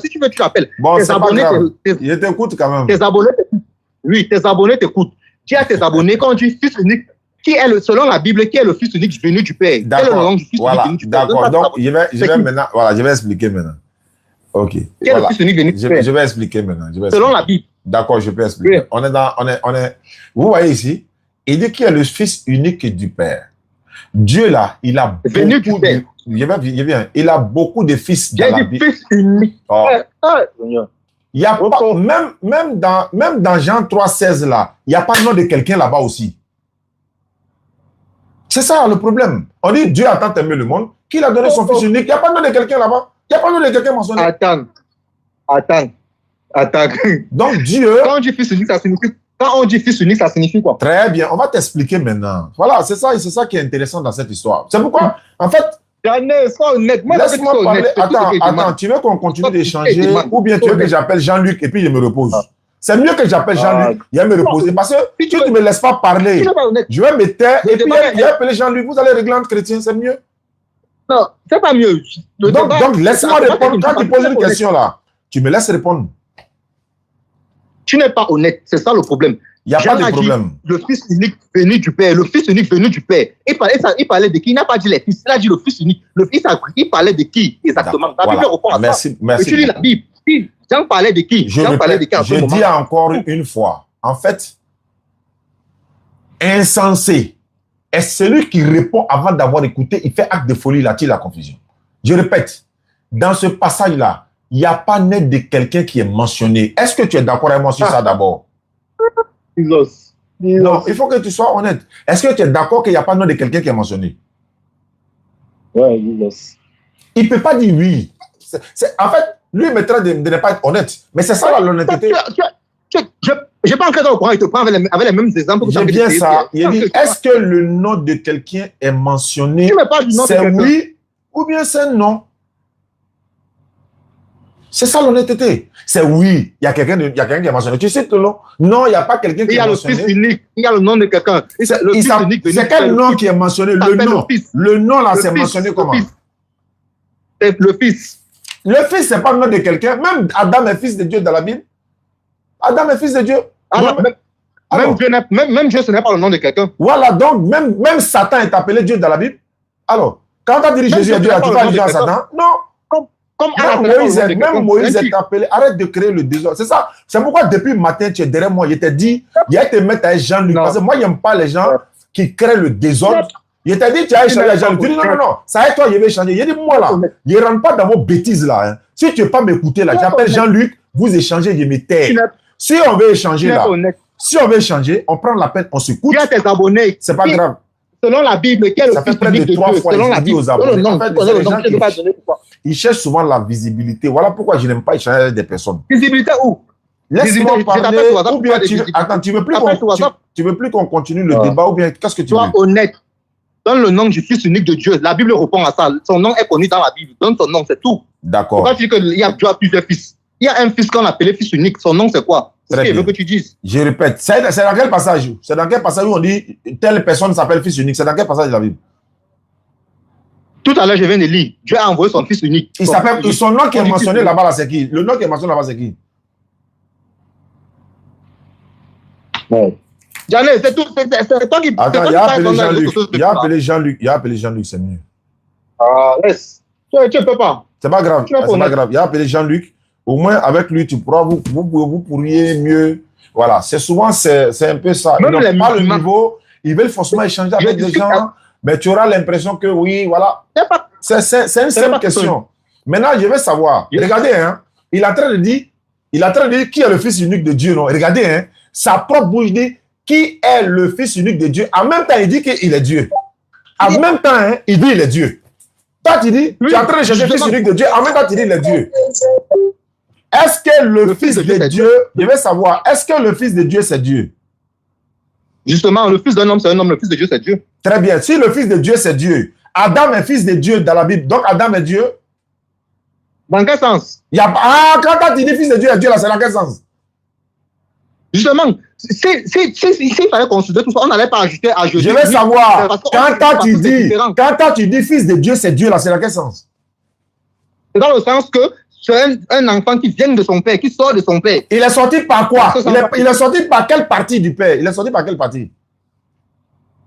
si tu veux, tu appelles. Bon, c'est pas grave. Je t'écoute quand même. Tes abonnés t'écoutent. Oui, tes abonnés t'écoutent. Dis à tes abonnés, quand on dit fils unique, qui est selon la Bible, qui est le Fils unique venu du Père? D'accord. Voilà. D'accord. Donc, je vais maintenant. Voilà, je vais expliquer maintenant. Ok. Qui est le Fils unique venu du Père? Je vais expliquer maintenant. Selon la Bible. D'accord, je peux expliquer. Oui. Vous voyez ici, il dit qu'il est le Fils unique du Père. Dieu là, il a beaucoup de. Il a beaucoup de fils dans la Bible. Fils unique. Oh. Il y a pas, même dans Jean 3,16 là, il n'y a pas le nom de quelqu'un là-bas aussi. C'est ça le problème. On dit Dieu a tant aimé le monde qu'il a donné son Fils unique. Il n'y a pas le nom de quelqu'un là-bas. Il n'y a pas le nom de quelqu'un mentionné. Attends. Donc Dieu. Quand on dit Fils unique, ça signifie. Quand on dit Fils unique, ça signifie quoi? Très bien. On va t'expliquer maintenant. Voilà, c'est ça qui est intéressant dans cette histoire. C'est pourquoi, en fait. Sois honnête. Laisse-moi parler. Attends, tu veux qu'on continue d'échanger ou bien tu veux que j'appelle Jean-Luc et puis je me repose? C'est mieux que j'appelle Jean-Luc, il va me reposer. Parce que si tu ne me laisses pas parler, je vais me taire et puis il va appeler Jean-Luc. Vous allez régler entre chrétiens, c'est mieux? Non, c'est pas mieux. Donc laisse-moi répondre. Quand tu poses une question là, tu me laisses répondre. Tu n'es pas honnête, c'est ça le problème. Il n'y a pas de problème. Le Fils unique venu du Père, le Fils unique venu du Père. Il parlait de qui? Il n'a pas dit les fils, il a dit le Fils unique. Il parlait de qui exactement? La Bible répond à ça. Merci. Tu lis la Bible. Jean parlait de qui? Je dis encore une fois, en fait, insensé est celui qui répond avant d'avoir écouté, il fait acte de folie, il attire la confusion. Je répète, dans ce passage-là, il n'y a pas net de quelqu'un qui est mentionné. Est-ce que tu es d'accord avec moi sur ça d'abord? Non, il faut que tu sois honnête. Est-ce que tu es d'accord qu'il n'y a pas nom de quelqu'un qui est mentionné? Oui, il ne peut pas dire oui. En fait, lui, il me traite de ne pas être honnête. Mais c'est ça l'honnêteté. Je pas encore au courant, il te prend avec les mêmes exemples. J'ai bien ça. Il dit, est-ce que le nom de quelqu'un est mentionné? C'est oui ou bien c'est non? C'est ça l'honnêteté. C'est oui. Il y a quelqu'un qui est mentionné. Tu cites le nom? Non, il n'y a pas quelqu'un qui est mentionné. Il y a le fils unique. Il y a le nom de quelqu'un. C'est quel nom qui est mentionné? Le nom. Le nom là, c'est mentionné comment? C'est le fils. Le fils, ce n'est pas le nom de quelqu'un. Même Adam est fils de Dieu dans la Bible. Adam est fils de Dieu. Même Dieu, ce n'est pas le nom de quelqu'un. Voilà, donc même Satan est appelé Dieu dans la Bible. Alors, quand tu as dit Jésus est Dieu, tu vas dire à Satan? Non. Même Moïse est appelé. Arrête de créer le désordre. C'est ça. C'est pourquoi depuis le matin, tu es derrière moi. Je t'ai dit, il y a te mettre avec Jean-Luc. Parce que moi, je n'aime pas les gens qui créent le désordre. Je t'ai dit, tu as échangé avec Jean-Luc. Tu dis non. Ça et toi, je vais changer. Je dis, moi là, je ne rentre pas dans vos bêtises là. Hein. Si tu ne veux pas m'écouter là, j'appelle Jean-Luc, vous échangez, je me tais. Si on veut échanger là, on prend la peine, on s'écoute. Tu as tes abonnés. C'est pas grave. Selon la Bible, quel est le fils unique de Dieu? Selon la Bible, ils cherchent souvent la visibilité. Voilà pourquoi je n'aime pas échanger avec des personnes. Visibilité où? Laisse-moi parler. Ou bien tu veux plus qu'on continue le débat ou bien qu'est-ce que tu veux? Sois honnête. Donne le nom du fils unique de Dieu. La Bible répond à ça. Son nom est connu dans la Bible. Donne son nom, c'est tout. D'accord. Pourquoi tu dis qu'il y a plusieurs fils? Il y a un fils qu'on appelait fils unique. Son nom, c'est quoi? C'est ce qu'il veut que tu dises. Je répète. C'est dans quel passage? C'est dans quel passage où on dit telle personne s'appelle fils unique? C'est dans quel passage de la Bible? Tout à l'heure, je viens de lire. Dieu a envoyé son fils unique. Il s'appelle. Son nom qui est mentionné là-bas, c'est qui? Le nom qui est mentionné là-bas, c'est qui? Bon. Janet, c'est tout. C'est toi qui. Attends, il a appelé Jean-Luc. Il a appelé Jean-Luc, c'est mieux. Ah, laisse. Tu ne peux pas. C'est pas grave. C'est pas grave. Il a appelé Jean-Luc. Au moins, avec lui, tu pourras, vous pourriez mieux. Voilà. C'est souvent, c'est un peu ça. Ils n'ont pas le niveau. Ils veulent forcément échanger avec des gens. Mais tu auras l'impression que oui, voilà. C'est une simple question. Maintenant, je vais savoir. Regardez, hein. Il est en train de dire qui est le fils unique de Dieu, non? Regardez, hein. Sa propre bouche dit qui est le fils unique de Dieu. En même temps, il dit qu'il est Dieu. En même temps, hein, il dit qu'il est Dieu. Toi, tu dis, tu es en train de chercher le fils unique de Dieu. En même temps, tu dis qu'il est Dieu. Est-ce que le fils de Dieu, je vais savoir, est-ce que le fils de Dieu, c'est Dieu? Justement, le fils d'un homme, c'est un homme. Le fils de Dieu, c'est Dieu. Très bien. Si le fils de Dieu, c'est Dieu, Adam est fils de Dieu dans la Bible. Donc, Adam est Dieu? Dans quel sens? Quand tu dis fils de Dieu est Dieu, là, c'est dans quel sens? Justement, s'il fallait considérer tout ça, on n'allait pas ajouter à Jésus. Je vais savoir, quand tu dis fils de Dieu, c'est Dieu, là, c'est dans quel sens? C'est dans le sens que c'est un enfant qui vient de son père, qui sort de son père. Il est sorti par quoi? Il est sorti par quelle partie du père? Il est sorti par quelle partie?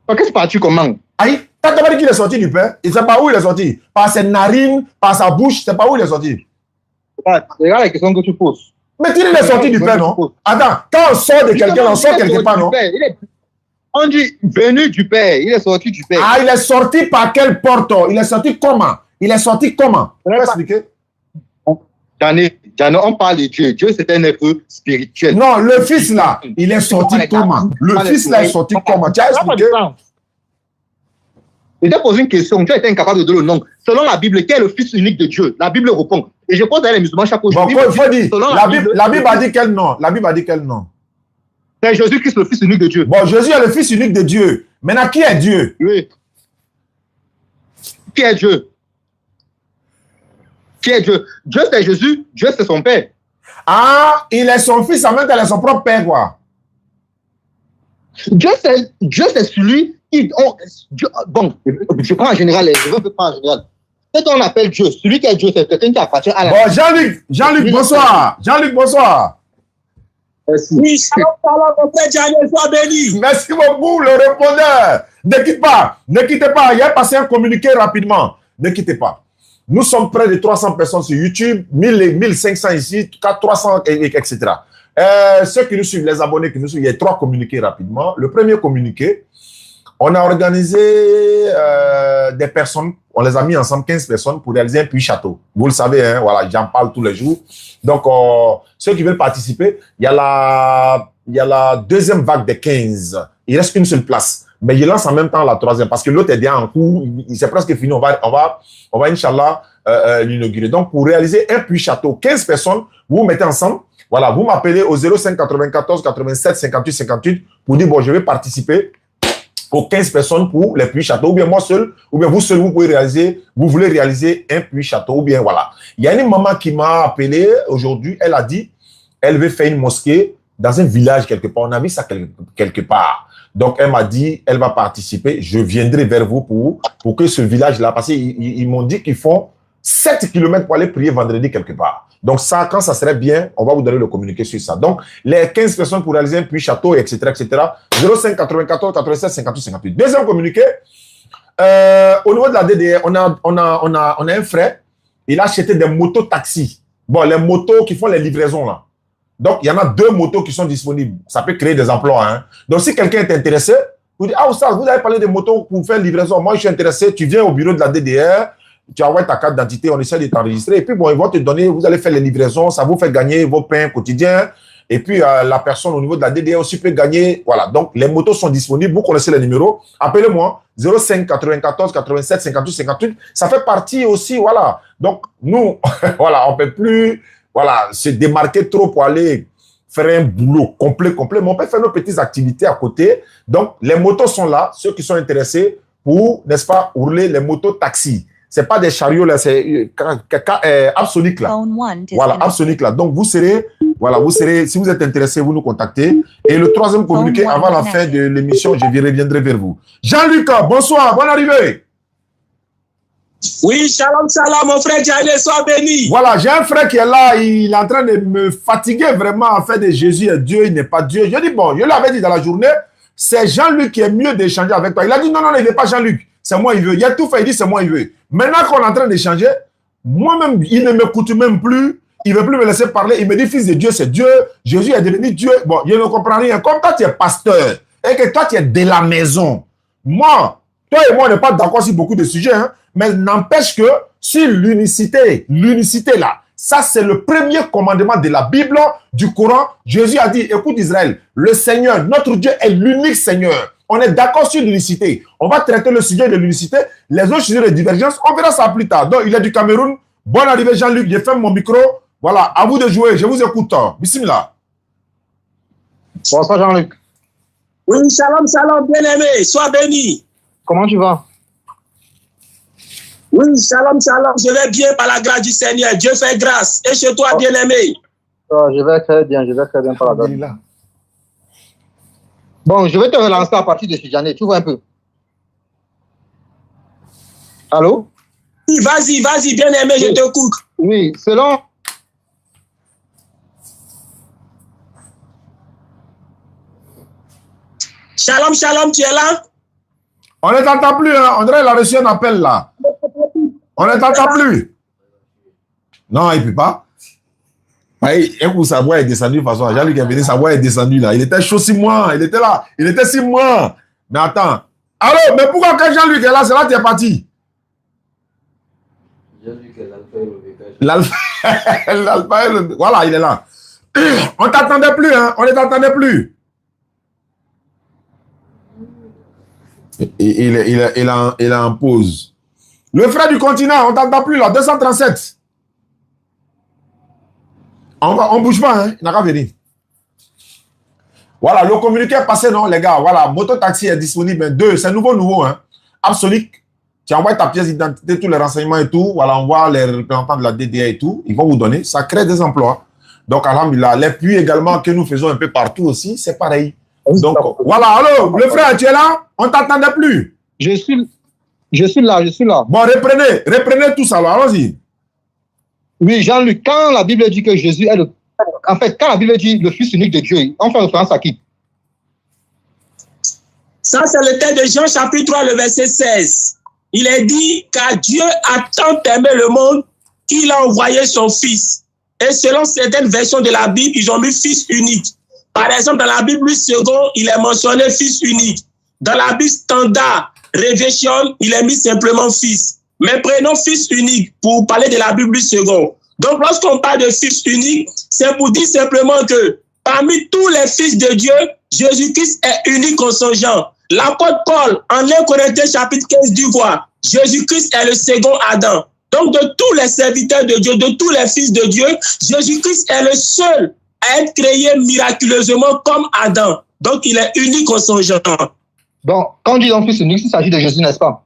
Par quelle partie comment? Aïe, t'as pas dit qu'il est sorti du père? Il ne sait pas où il est sorti. Par ses narines, par sa bouche, c'est pas où il est sorti. Regarde la question que tu poses. Mais il est sorti du père, non? Attends, quand on sort de quelqu'un, on sort quelque part, non? On dit venu du père, il est sorti du père. Ah, il est sorti par quelle porte? Il est sorti comment? Il est sorti comment? Tu peux expliquer? On parle de Dieu. Dieu, c'est un être spirituel. Non, le fils là, il est sorti comment? Le fils là est sorti comment? Tu as expliqué? Je t'ai posé une question. Tu as été incapable de donner le nom. Selon la Bible, quel est le fils unique de Dieu? La Bible répond. Et je pose à les musulmans chaque jour. Bon, il faut dire. La Bible a dit quel nom? La Bible a dit quel nom? C'est Jésus-Christ, le fils unique de Dieu. Bon, Jésus est le fils unique de Dieu. Maintenant, qui est Dieu? Oui. Qui est Dieu? Qui est Dieu? Dieu, c'est Jésus. Dieu, c'est son père. Ah, il est son fils, en même temps, il est son propre père, quoi. Dieu, c'est celui qui... bon, je prends en général, je veux prendre en général. Ce qu'on appelle Dieu, celui qui est Dieu, c'est quelqu'un qui appartient à la... Bon, Jean-Luc, bonsoir. Jean-Luc, bonsoir. Merci. Oui, salam, mon frère Daniel, sois béni. Merci beaucoup, le répondeur. Ne quitte pas, ne quittez pas. Il y a passé un communiqué rapidement. Ne quittez pas. Nous sommes près de 300 personnes sur YouTube, 1500 ici, 300, etc. Ceux qui nous suivent, les abonnés qui nous suivent, il y a 3 communiqués rapidement. Le premier communiqué, on a organisé des personnes, on les a mis ensemble, 15 personnes, pour réaliser un puits château. Vous le savez, hein, voilà, j'en parle tous les jours. Donc, ceux qui veulent participer, il y a la deuxième vague de 15. Il reste une seule place. Mais il lance en même temps la troisième, parce que l'autre est déjà en cours, c'est presque fini. On va Inch'Allah, l'inaugurer. Donc, pour réaliser un puits château, 15 personnes, vous vous mettez ensemble. Voilà, vous m'appelez au 05 94 87 58 58 pour dire, bon, je vais participer aux 15 personnes pour les puits châteaux, ou bien moi seul, ou bien vous seul, vous pouvez réaliser, vous voulez réaliser un puits château, ou bien voilà. Il y a une maman qui m'a appelé aujourd'hui, elle a dit, elle veut faire une mosquée dans un village quelque part. On a vu ça quelque part. Donc, elle m'a dit, elle va participer. Je viendrai vers vous pour que ce village-là, parce qu'ils m'ont dit qu'ils font 7 km pour aller prier vendredi quelque part. Donc, ça, quand ça serait bien, on va vous donner le communiqué sur ça. Donc, les 15 personnes pour réaliser un puits château, etc., etc. 05 94 87 58 58. Deuxième communiqué, au niveau de la DDR, on a un frère, il a acheté des motos-taxis. Bon, les motos qui font les livraisons, là. Donc, il y en a 2 motos qui sont disponibles. Ça peut créer des emplois. Hein. Donc, si quelqu'un est intéressé, vous dites, ah, Oustaz, vous avez parlé des motos pour faire livraison. Moi, je suis intéressé. Tu viens au bureau de la DDR, tu envoies ta carte d'identité, on essaie de t'enregistrer. Et puis, bon, ils vont te donner, vous allez faire les livraisons. Ça vous fait gagner vos pains quotidiens. Et puis, la personne au niveau de la DDR aussi peut gagner. Voilà. Donc, les motos sont disponibles. Vous connaissez les numéros. Appelez-moi 05 94 87 58 58. Ça fait partie aussi, voilà. Donc, nous, voilà, on ne peut plus... Voilà, se démarquer trop pour aller faire un boulot complet, mais on peut faire nos petites activités à côté. Donc, les motos sont là, ceux qui sont intéressés pour, n'est-ce pas, rouler les motos taxis. C'est pas des chariots là, c'est Absolic là. Voilà, Absolic là. Donc, vous serez, si vous êtes intéressé, vous nous contactez. Et le troisième communiqué, avant la fin de l'émission, je reviendrai vers vous. Jean-Luc, bonsoir, bonne arrivée. Oui, shalom, shalom, mon frère Djane, sois béni. Voilà, j'ai un frère qui est là, il est en train de me fatiguer vraiment à faire de Jésus est Dieu, il n'est pas Dieu. Je dis, bon, je l'avais dit dans la journée, c'est Jean-Luc qui est mieux d'échanger avec toi. Il a dit, non, il n'est pas Jean-Luc, c'est moi, il veut. Il a tout fait, il dit, c'est moi, il veut. Maintenant qu'on est en train d'échanger, moi-même, il ne m'écoute même plus, il ne veut plus me laisser parler. Il me dit, fils de Dieu, c'est Dieu, Jésus est devenu Dieu. Bon, je ne comprends rien. Comme toi, tu es pasteur et que toi, tu es de la maison. Moi, toi et moi, on n'est pas d'accord sur beaucoup de sujets, hein. Mais n'empêche que si l'unicité là, ça c'est le premier commandement de la Bible, du Coran. Jésus a dit, écoute Israël, le Seigneur, notre Dieu est l'unique Seigneur. On est d'accord sur l'unicité. On va traiter le sujet de l'unicité. Les autres sujets de divergence, on verra ça plus tard. Donc il est du Cameroun. Bonne arrivée Jean-Luc, j'ai fait mon micro. Voilà, à vous de jouer, je vous écoute. Bismillah. Bonsoir Jean-Luc. Oui, shalom, shalom, bien-aimé, sois béni. Comment tu vas? Oui, shalom, shalom, je vais bien par la grâce du Seigneur. Dieu fait grâce. Et chez toi, bien-aimé? Je vais très bien par la grâce. Bon, je vais te relancer à partir de ce Djane, tu vois un peu. Allô? Oui, vas-y, bien-aimé, je t'écoute. Oui, selon... Shalom, shalom, tu es là? On ne t'entend plus, hein. On dirait qu'il a reçu un appel là. On ne t'entend plus. Non, il ne peut pas. Écoute, sa voix est descendue de toute façon. Jean-Luc est venu, sa voix est descendue là. Il était chaud 6 mois. Il était là. Il était 6 mois. Mais attends. Allô, mais pourquoi quand Jean-Luc est là, c'est là que tu es parti? Jean-Luc est l'alpha. L'alpha. Voilà, il est là. On ne t'entendait plus, hein. On ne t'entendait plus. Il est en pause. Le frère du continent, on ne t'entend plus là, 237. On ne bouge pas, hein, il n'a qu'à venir. Voilà, le communiqué est passé, non, les gars. Voilà, moto-taxi est disponible. 2, c'est nouveau, hein. Absoluc. Tu envoies ta pièce d'identité, tous les renseignements et tout. Voilà, on voit les représentants de la DDA et tout. Ils vont vous donner. Ça crée des emplois. Donc, alhamdulillah, les puits également que nous faisons un peu partout aussi, c'est pareil. Donc, voilà, allô, le frère, tu es là? On ne t'entendait plus. Je suis là. Bon, reprenez tout ça, allons-y. Oui, Jean-Luc, quand la Bible dit que Jésus est le... En fait, quand la Bible dit le Fils unique de Dieu, on fait référence à qui? Ça, c'est le texte de Jean chapitre 3, le verset 16. Il est dit, car Dieu a tant aimé le monde qu'il a envoyé son Fils. Et selon certaines versions de la Bible, ils ont mis Fils unique. Par exemple, dans la Bible second, il est mentionné Fils unique. Dans la Bible standard, Révélation, il est mis simplement Fils. Mais prenons Fils unique pour parler de la Bible second. Donc, lorsqu'on parle de Fils unique, c'est pour dire simplement que parmi tous les fils de Dieu, Jésus-Christ est unique en son genre. L'apôtre Paul, en 1 Corinthiens chapitre 15, dit quoi? Jésus-Christ est le second Adam. Donc, de tous les serviteurs de Dieu, de tous les fils de Dieu, Jésus-Christ est le seul à être créé miraculeusement comme Adam. Donc, il est unique en son genre. Donc, quand on dit donc fils unique, il s'agit de Jésus, n'est-ce pas?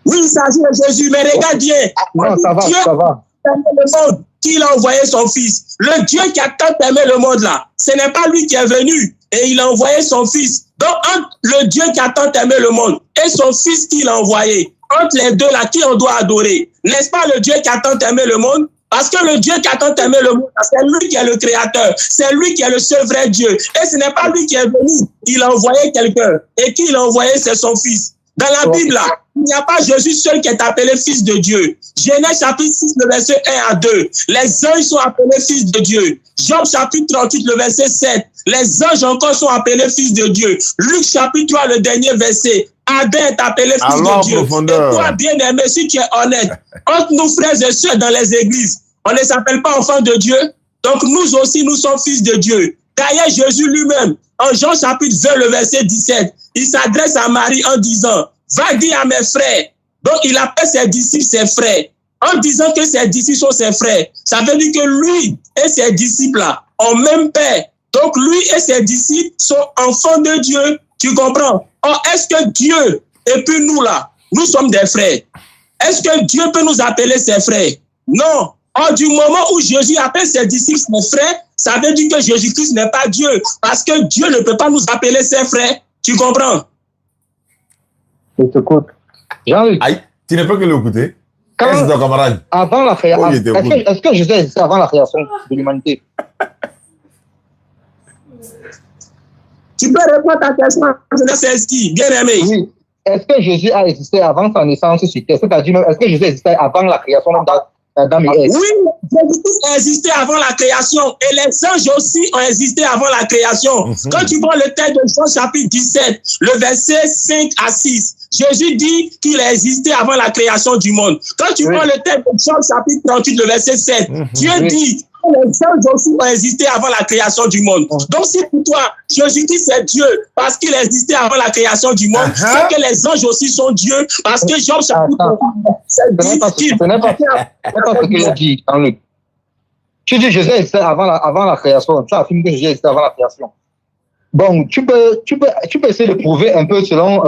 Oui, il s'agit de Jésus, mais regarde bien. Non, ça va, Dieu ça va. a aimé le monde, qu'il a envoyé son fils. Le Dieu qui a tant aimé le monde là, ce n'est pas lui qui est venu et il a envoyé son fils. Donc, entre le Dieu qui a tant aimé le monde et son fils qu'il a envoyé, entre les deux là, qui on doit adorer? N'est-ce pas le Dieu qui a tant aimé le monde? Parce que le Dieu qui a tant aimé le monde, c'est lui qui est le créateur. C'est lui qui est le seul vrai Dieu. Et ce n'est pas lui qui est venu. Il a envoyé quelqu'un. Et qui il a envoyé, c'est son fils. Dans la Bible, là, il n'y a pas Jésus seul qui est appelé fils de Dieu. Genèse chapitre 6, le verset 1 à 2. Les anges sont appelés fils de Dieu. Job chapitre 38, le verset 7. Les anges encore sont appelés fils de Dieu. Luc chapitre 3, le dernier verset. Adam est appelé fils de Dieu. Et toi, bien-aimé, si tu es honnête, entre nous frères et sœurs dans les églises, on ne s'appelle pas enfants de Dieu. Donc nous aussi, nous sommes fils de Dieu. D'ailleurs, Jésus lui-même, en Jean chapitre 20, le verset 17, il s'adresse à Marie en disant, va dire à mes frères. Donc il appelle ses disciples ses frères. En disant que ses disciples sont ses frères, ça veut dire que lui et ses disciples-là ont même père. Donc lui et ses disciples sont enfants de Dieu. Tu comprends? Or, est-ce que Dieu, et puis nous là, nous sommes des frères? Est-ce que Dieu peut nous appeler ses frères? Non. Or, du moment où Jésus appelle ses disciples ses frères, ça veut dire que Jésus-Christ n'est pas Dieu. Parce que Dieu ne peut pas nous appeler ses frères. Tu comprends? Je t'écoute. Jean-Luc. Aïe, tu ne peux que l'écouter. Quand, ton camarade? Avant la création, est-ce que Jésus existait avant la création de l'humanité? Tu peux répondre à ta question, c'est qui, bien aimé. Oui. Est-ce que Jésus a existé avant sa naissance sur terre? C'est-à-dire, est-ce que Jésus existait avant la création d'Adam et Ève? Oui, Jésus a existé avant la création et les anges aussi ont existé avant la création. Quand tu prends le texte de Jean chapitre 17, le verset 5 à 6, Jésus dit qu'il a existé avant la création du monde. Quand tu prends le texte de Jean chapitre 38, le verset 7, Dieu dit les anges aussi ont existé avant la création du monde. Donc si pour toi, Jésus-Christ est Dieu parce qu'il a existé avant la création du monde, c'est que les anges aussi sont Dieu parce que Jean chapitre 38 dit qu'il... Ce n'est pas ce qu'il a dit dans le... Tu dis Jésus existait avant la création. Tu affirmes que Jésus existait avant la création. Bon, tu peux essayer de prouver un peu selon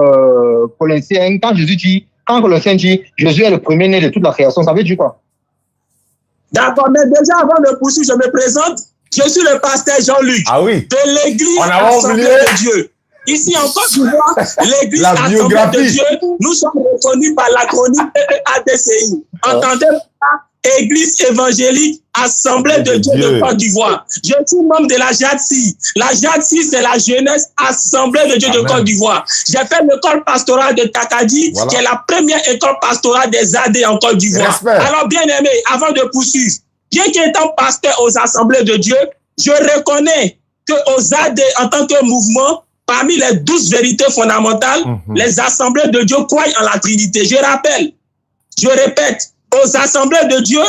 Colossiens. Quand Colossiens dit Jésus est le premier-né de toute la création, ça veut dire quoi? D'accord, mais déjà avant de poursuivre, je me présente. Je suis le pasteur Jean-Luc de l'Église Assemblée de Dieu. Ici en Côte d'Ivoire, l'Église Assemblée de Dieu, nous sommes reconnus par l'acronyme ADCI. Entendez-vous ça? Église évangélique Assemblée de Dieu de Côte d'Ivoire. Je suis membre de la JADSI. La JADSI, c'est la jeunesse Assemblée de Dieu de Côte d'Ivoire. J'ai fait l'école pastorale de Takadi, qui est la première école pastorale des AD en Côte d'Ivoire. Alors, bien aimé, avant de poursuivre, bien qu'étant pasteur aux Assemblées de Dieu, je reconnais qu'aux AD, en tant que mouvement, parmi les 12 vérités fondamentales, les Assemblées de Dieu croient en la Trinité. Je rappelle, je répète, aux Assemblées de Dieu,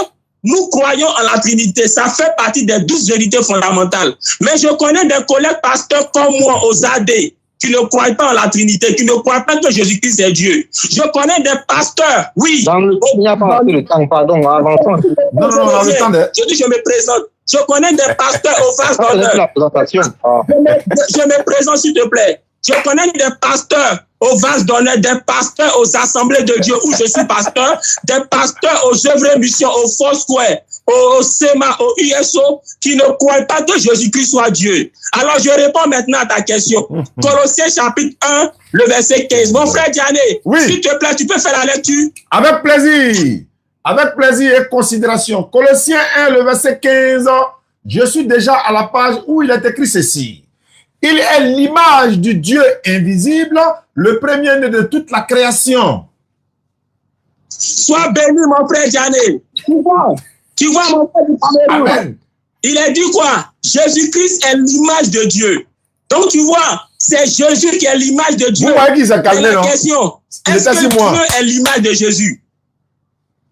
nous croyons en la Trinité. Ça fait partie des 12 vérités fondamentales. Mais je connais des collègues pasteurs comme moi aux AD qui ne croient pas en la Trinité, qui ne croient pas que Jésus-Christ est Dieu. Je connais des pasteurs, oui. Il n'y a pas assez de temps, pardon, avançons. Non, le temps de... Je dis, je me présente. Je connais des pasteurs aux vases d'honneur. Je me présente, s'il te plaît. Je connais des pasteurs aux vases d'honneur, des pasteurs aux assemblées de Dieu où je suis pasteur, des pasteurs aux œuvres missions, au Foursquare, au SEMA, au USO, qui ne croient pas que Jésus-Christ soit Dieu. Alors je réponds maintenant à ta question. Colossiens chapitre 1, le verset 15. Mon frère Diané, s'il te plaît, tu peux faire la lecture? Avec plaisir. Avec plaisir et considération. Colossiens 1, le verset 15. Je suis déjà à la page où il est écrit ceci. Il est l'image du Dieu invisible, le premier-né de toute la création. Sois béni, mon frère Diané. Tu vois, mon frère du Cameroun. Amen. Il a dit quoi? Jésus-Christ est l'image de Dieu. Donc, tu vois, c'est Jésus qui est l'image de Dieu. Vous voyez qui s'est calmé, non? Question, est-ce que Dieu est l'image de Jésus?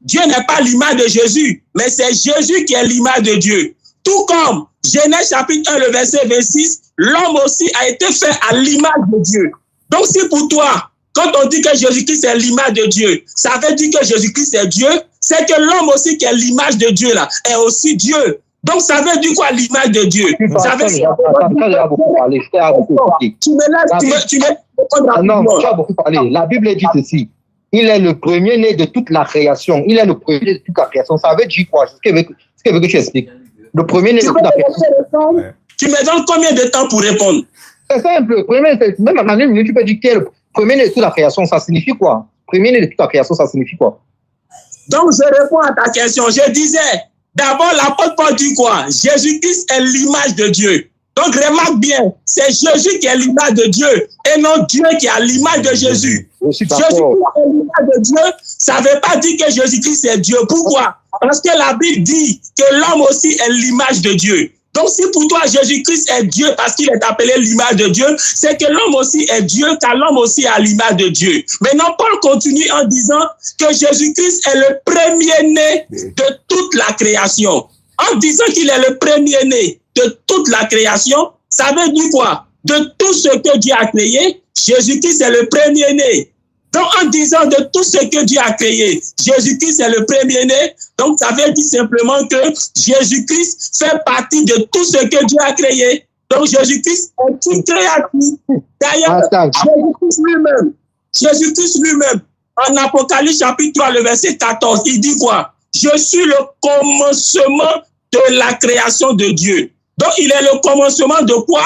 Dieu n'est pas l'image de Jésus, mais c'est Jésus qui est l'image de Dieu. Tout comme Genèse chapitre 1, le verset 26, l'homme aussi a été fait à l'image de Dieu. Donc si pour toi, quand on dit que Jésus-Christ est l'image de Dieu, ça veut dire que Jésus-Christ est Dieu, c'est que l'homme aussi qui est l'image de Dieu là, est aussi Dieu. Donc, ça veut dire quoi l'image de Dieu? Ça veut dire... Tu me laisses non, tu as beaucoup parlé. La Bible dit ceci. Il est le premier-né de toute la création. Il est le premier de toute la création. Ça veut dire quoi? C'est ce qu'elle veut que tu expliques. Le premier-né de toute la création. Tu me donnes combien de temps pour répondre? C'est simple. Même en une minute, tu peux dire qu'il est le premier-né de toute la création. Ça signifie quoi? Premier-né de toute la création, ça signifie quoi? Donc, je réponds à ta question. Je disais, d'abord, l'apôtre Paul dit quoi? Jésus-Christ est l'image de Dieu. Donc, remarque bien, c'est Jésus qui est l'image de Dieu et non Dieu qui a l'image de Jésus. Jésus-Christ est l'image de Dieu, ça ne veut pas dire que Jésus-Christ est Dieu. Pourquoi? Parce que la Bible dit que l'homme aussi est l'image de Dieu. Donc, si pour toi, Jésus-Christ est Dieu parce qu'il est appelé l'image de Dieu, c'est que l'homme aussi est Dieu, car l'homme aussi a l'image de Dieu. Maintenant, Paul continue en disant que Jésus-Christ est le premier-né de toute la création. En disant qu'il est le premier-né de toute la création, ça veut dire quoi? De tout ce que Dieu a créé, Jésus-Christ est le premier-né. Donc, en disant de tout ce que Dieu a créé, Jésus-Christ est le premier-né. Donc, ça veut dire simplement que Jésus-Christ fait partie de tout ce que Dieu a créé. Donc, Jésus-Christ est une créature. D'ailleurs, Jésus-Christ lui-même, en Apocalypse chapitre 3, le verset 14, il dit quoi? Je suis le commencement de la création de Dieu. Donc, il est le commencement de quoi?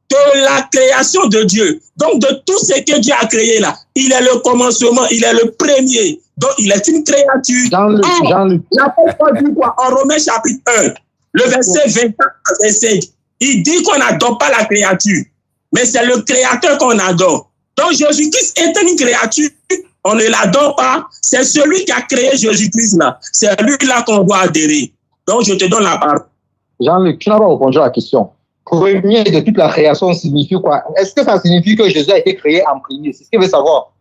De la création de Dieu. Donc, de tout ce que Dieu a créé là, il est le commencement, il est le premier. Donc, il est une créature. Jean-Luc. L'apôtre Paul dit quoi? En Romains chapitre 1, le verset 24 à 25, il dit qu'on n'adore pas la créature, mais c'est le créateur qu'on adore. Donc, Jésus-Christ est une créature, on ne l'adore pas. C'est celui qui a créé Jésus-Christ là. C'est lui-là qu'on doit adhérer. Donc, je te donne la parole. Jean-Luc, tu n'as pas répondu à la question. Premier de toute la création signifie quoi? Est-ce que ça signifie que Jésus a été créé en premier? C'est ce qu'il veut savoir.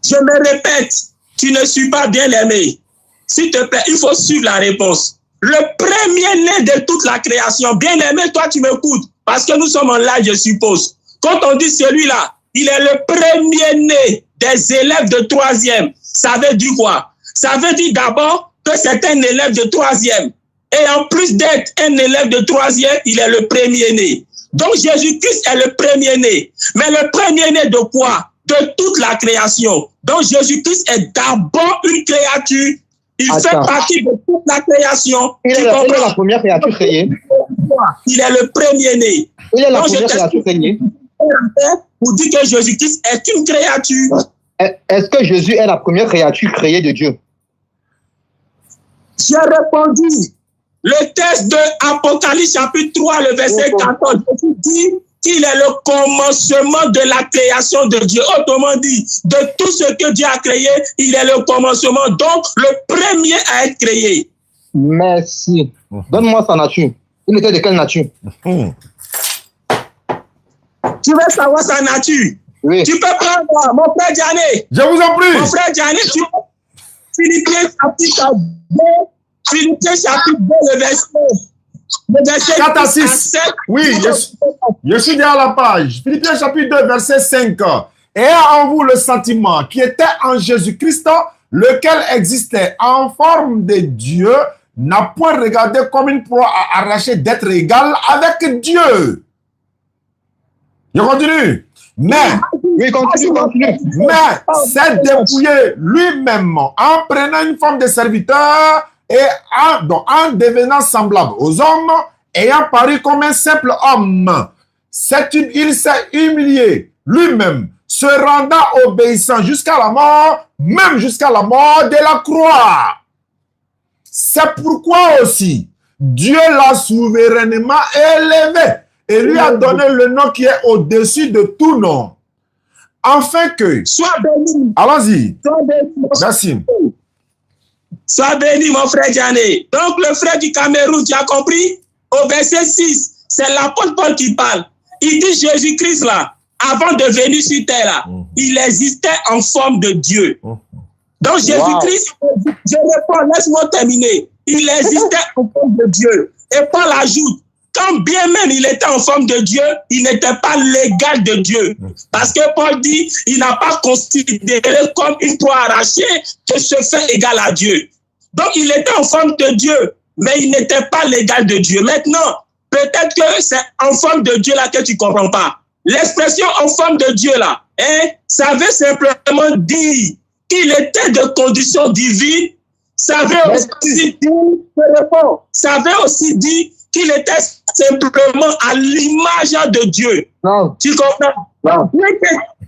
Je me répète, tu ne suis pas bien aimé. S'il te plaît, il faut suivre la réponse. Le premier-né de toute la création, bien aimé, toi tu m'écoutes, parce que nous sommes en live, je suppose. Quand on dit celui-là, il est le premier-né des élèves de 3e. Ça veut dire quoi? Ça veut dire d'abord que c'est un élève de 3e. Et en plus d'être un élève de 3e, il est le premier-né. Donc Jésus-Christ est le premier-né. Mais le premier-né de quoi? De toute la création. Donc Jésus-Christ est d'abord une créature. Il fait partie de toute la création. Il est la première créature créée. Il est le premier-né. Il est la première créature créée. Pour dire que Jésus-Christ est une créature. Est-ce que Jésus est la première créature créée de Dieu? J'ai répondu. Le texte de Apocalypse chapitre 3, le verset 14, Jésus dit qu'il est le commencement de la création de Dieu. Autrement dit, de tout ce que Dieu a créé, il est le commencement, donc le premier à être créé. Merci. Donne-moi sa nature. Il était de quelle nature? Tu veux savoir sa nature? Oui. Tu peux prendre mon frère Diané. Je vous en prie. Mon frère Diané, tu peux... Philippiens chapitre 2. Philippiens chapitre 2, le verset 4 à 6. Oui, je suis derrière la page. Philippiens chapitre 2, verset 5. Ayez en vous le sentiment qui était en Jésus-Christ, lequel existait en forme de Dieu, n'a point regardé comme une proie à arracher d'être égal avec Dieu. Je continue. Mais, s'est dépouillé lui-même en prenant une forme de serviteur et en devenant semblable aux hommes, ayant paru comme un simple homme. Il s'est humilié lui-même, se rendant obéissant jusqu'à la mort, même jusqu'à la mort de la croix. C'est pourquoi aussi Dieu l'a souverainement élevé et lui a donné le nom qui est au-dessus de tout nom. Afin que... Sois béni. Allons-y. Sois béni. Merci. Sois béni, mon frère Diané. Donc, le frère du Cameroun, tu as compris? Au verset 6, c'est l'apôtre Paul qui parle. Il dit Jésus-Christ, là, avant de venir sur terre, là, il existait en forme de Dieu. Donc, Jésus-Christ, je réponds, laisse-moi terminer. Il existait en forme de Dieu. Et Paul ajoute, quand bien même il était en forme de Dieu, il n'était pas l'égal de Dieu. Parce que Paul dit, il n'a pas considéré comme une proie arrachée que se fait égal à Dieu. Donc il était en forme de Dieu, mais il n'était pas l'égal de Dieu. Maintenant, peut-être que c'est en forme de Dieu là que tu ne comprends pas. L'expression en forme de Dieu là, ça veut simplement dire qu'il était de condition divine. Ça veut aussi dire qu'il était simplement à l'image de Dieu. Non. Tu comprends? Non.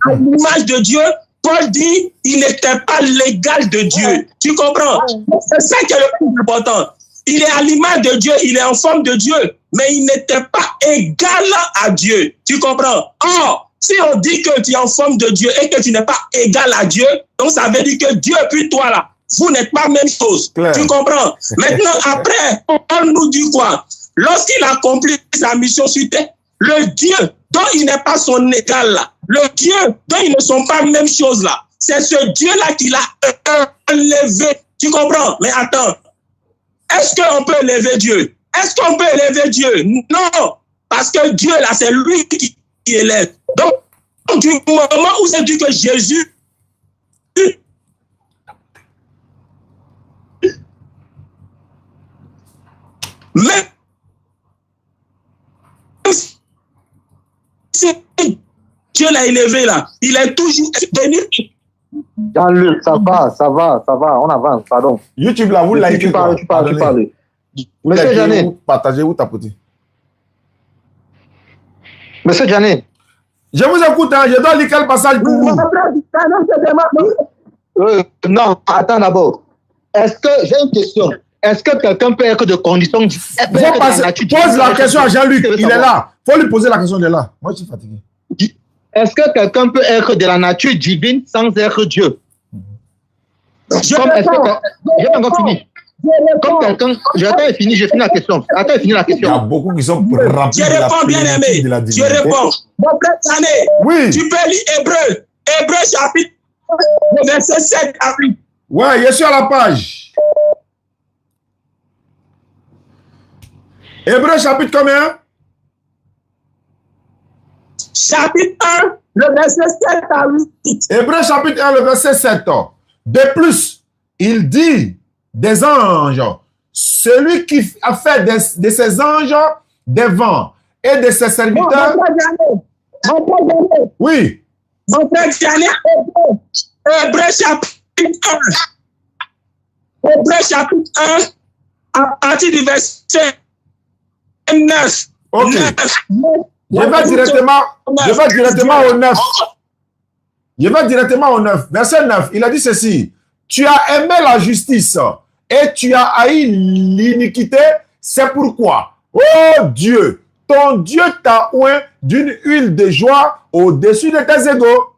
À l'image de Dieu, Paul dit il n'était pas l'égal de Dieu. Tu comprends? C'est ça qui est le plus important. Il est à l'image de Dieu, il est en forme de Dieu, mais il n'était pas égal à Dieu. Tu comprends? Or, si on dit que tu es en forme de Dieu et que tu n'es pas égal à Dieu, donc ça veut dire que Dieu puis toi là, vous n'êtes pas la même chose. Claire. Tu comprends? Maintenant, après, Paul nous dit quoi? Lorsqu'il accomplit sa mission sur terre, le Dieu dont il n'est pas son égal là, le Dieu dont ils ne sont pas la même chose là, c'est ce Dieu-là qui l'a élevé. Tu comprends? Mais attends, est-ce qu'on peut élever Dieu? Est-ce qu'on peut élever Dieu? Non, parce que Dieu là, c'est lui qui élève. Donc, du moment où c'est dit que Jésus mais si Dieu l'a élevé là, il est toujours venu. Jean-Luc, ça va, on avance, pardon. YouTube là, vous likez. Tu parles. Monsieur Janet. Partagez, vous tapotez. Monsieur Janet. Je vous écoute, hein, je dois lire quel passage pour vous. Non, attends d'abord. Est-ce que, j'ai une question. Est-ce que quelqu'un peut être de condition... Pose la question à Jean-Luc, il est là. Il faut lui poser la question, il est là. Moi, je suis fatigué. Est-ce que quelqu'un peut être de la nature divine sans être Dieu? J'ai encore fini. Comme quelqu'un... Attends, j'ai fini la question. Il y a beaucoup qui sont rapides. Je réponds, bien aimé. Je réponds. Oui. Tu peux lire Hébreu. Hébreu chapitre verset 7 à 8. Ouais, je suis à la page. Hébreu chapitre combien? Chapitre 1, le verset 7 à 8. Hébreu chapitre 1, le verset 7. De plus, il dit des anges, celui qui a fait de ses anges des vents et de ses serviteurs. Oui. Mon frère Janet, Hébreu chapitre 1. Hébreu chapitre 1, à partir du verset 9. Ok. 9. Je vais directement au 9. Je vais directement au 9. Verset 9, il a dit ceci. Tu as aimé la justice et tu as haï l'iniquité. C'est pourquoi, oh Dieu, ton Dieu t'a oint d'une huile de joie au-dessus de tes égaux.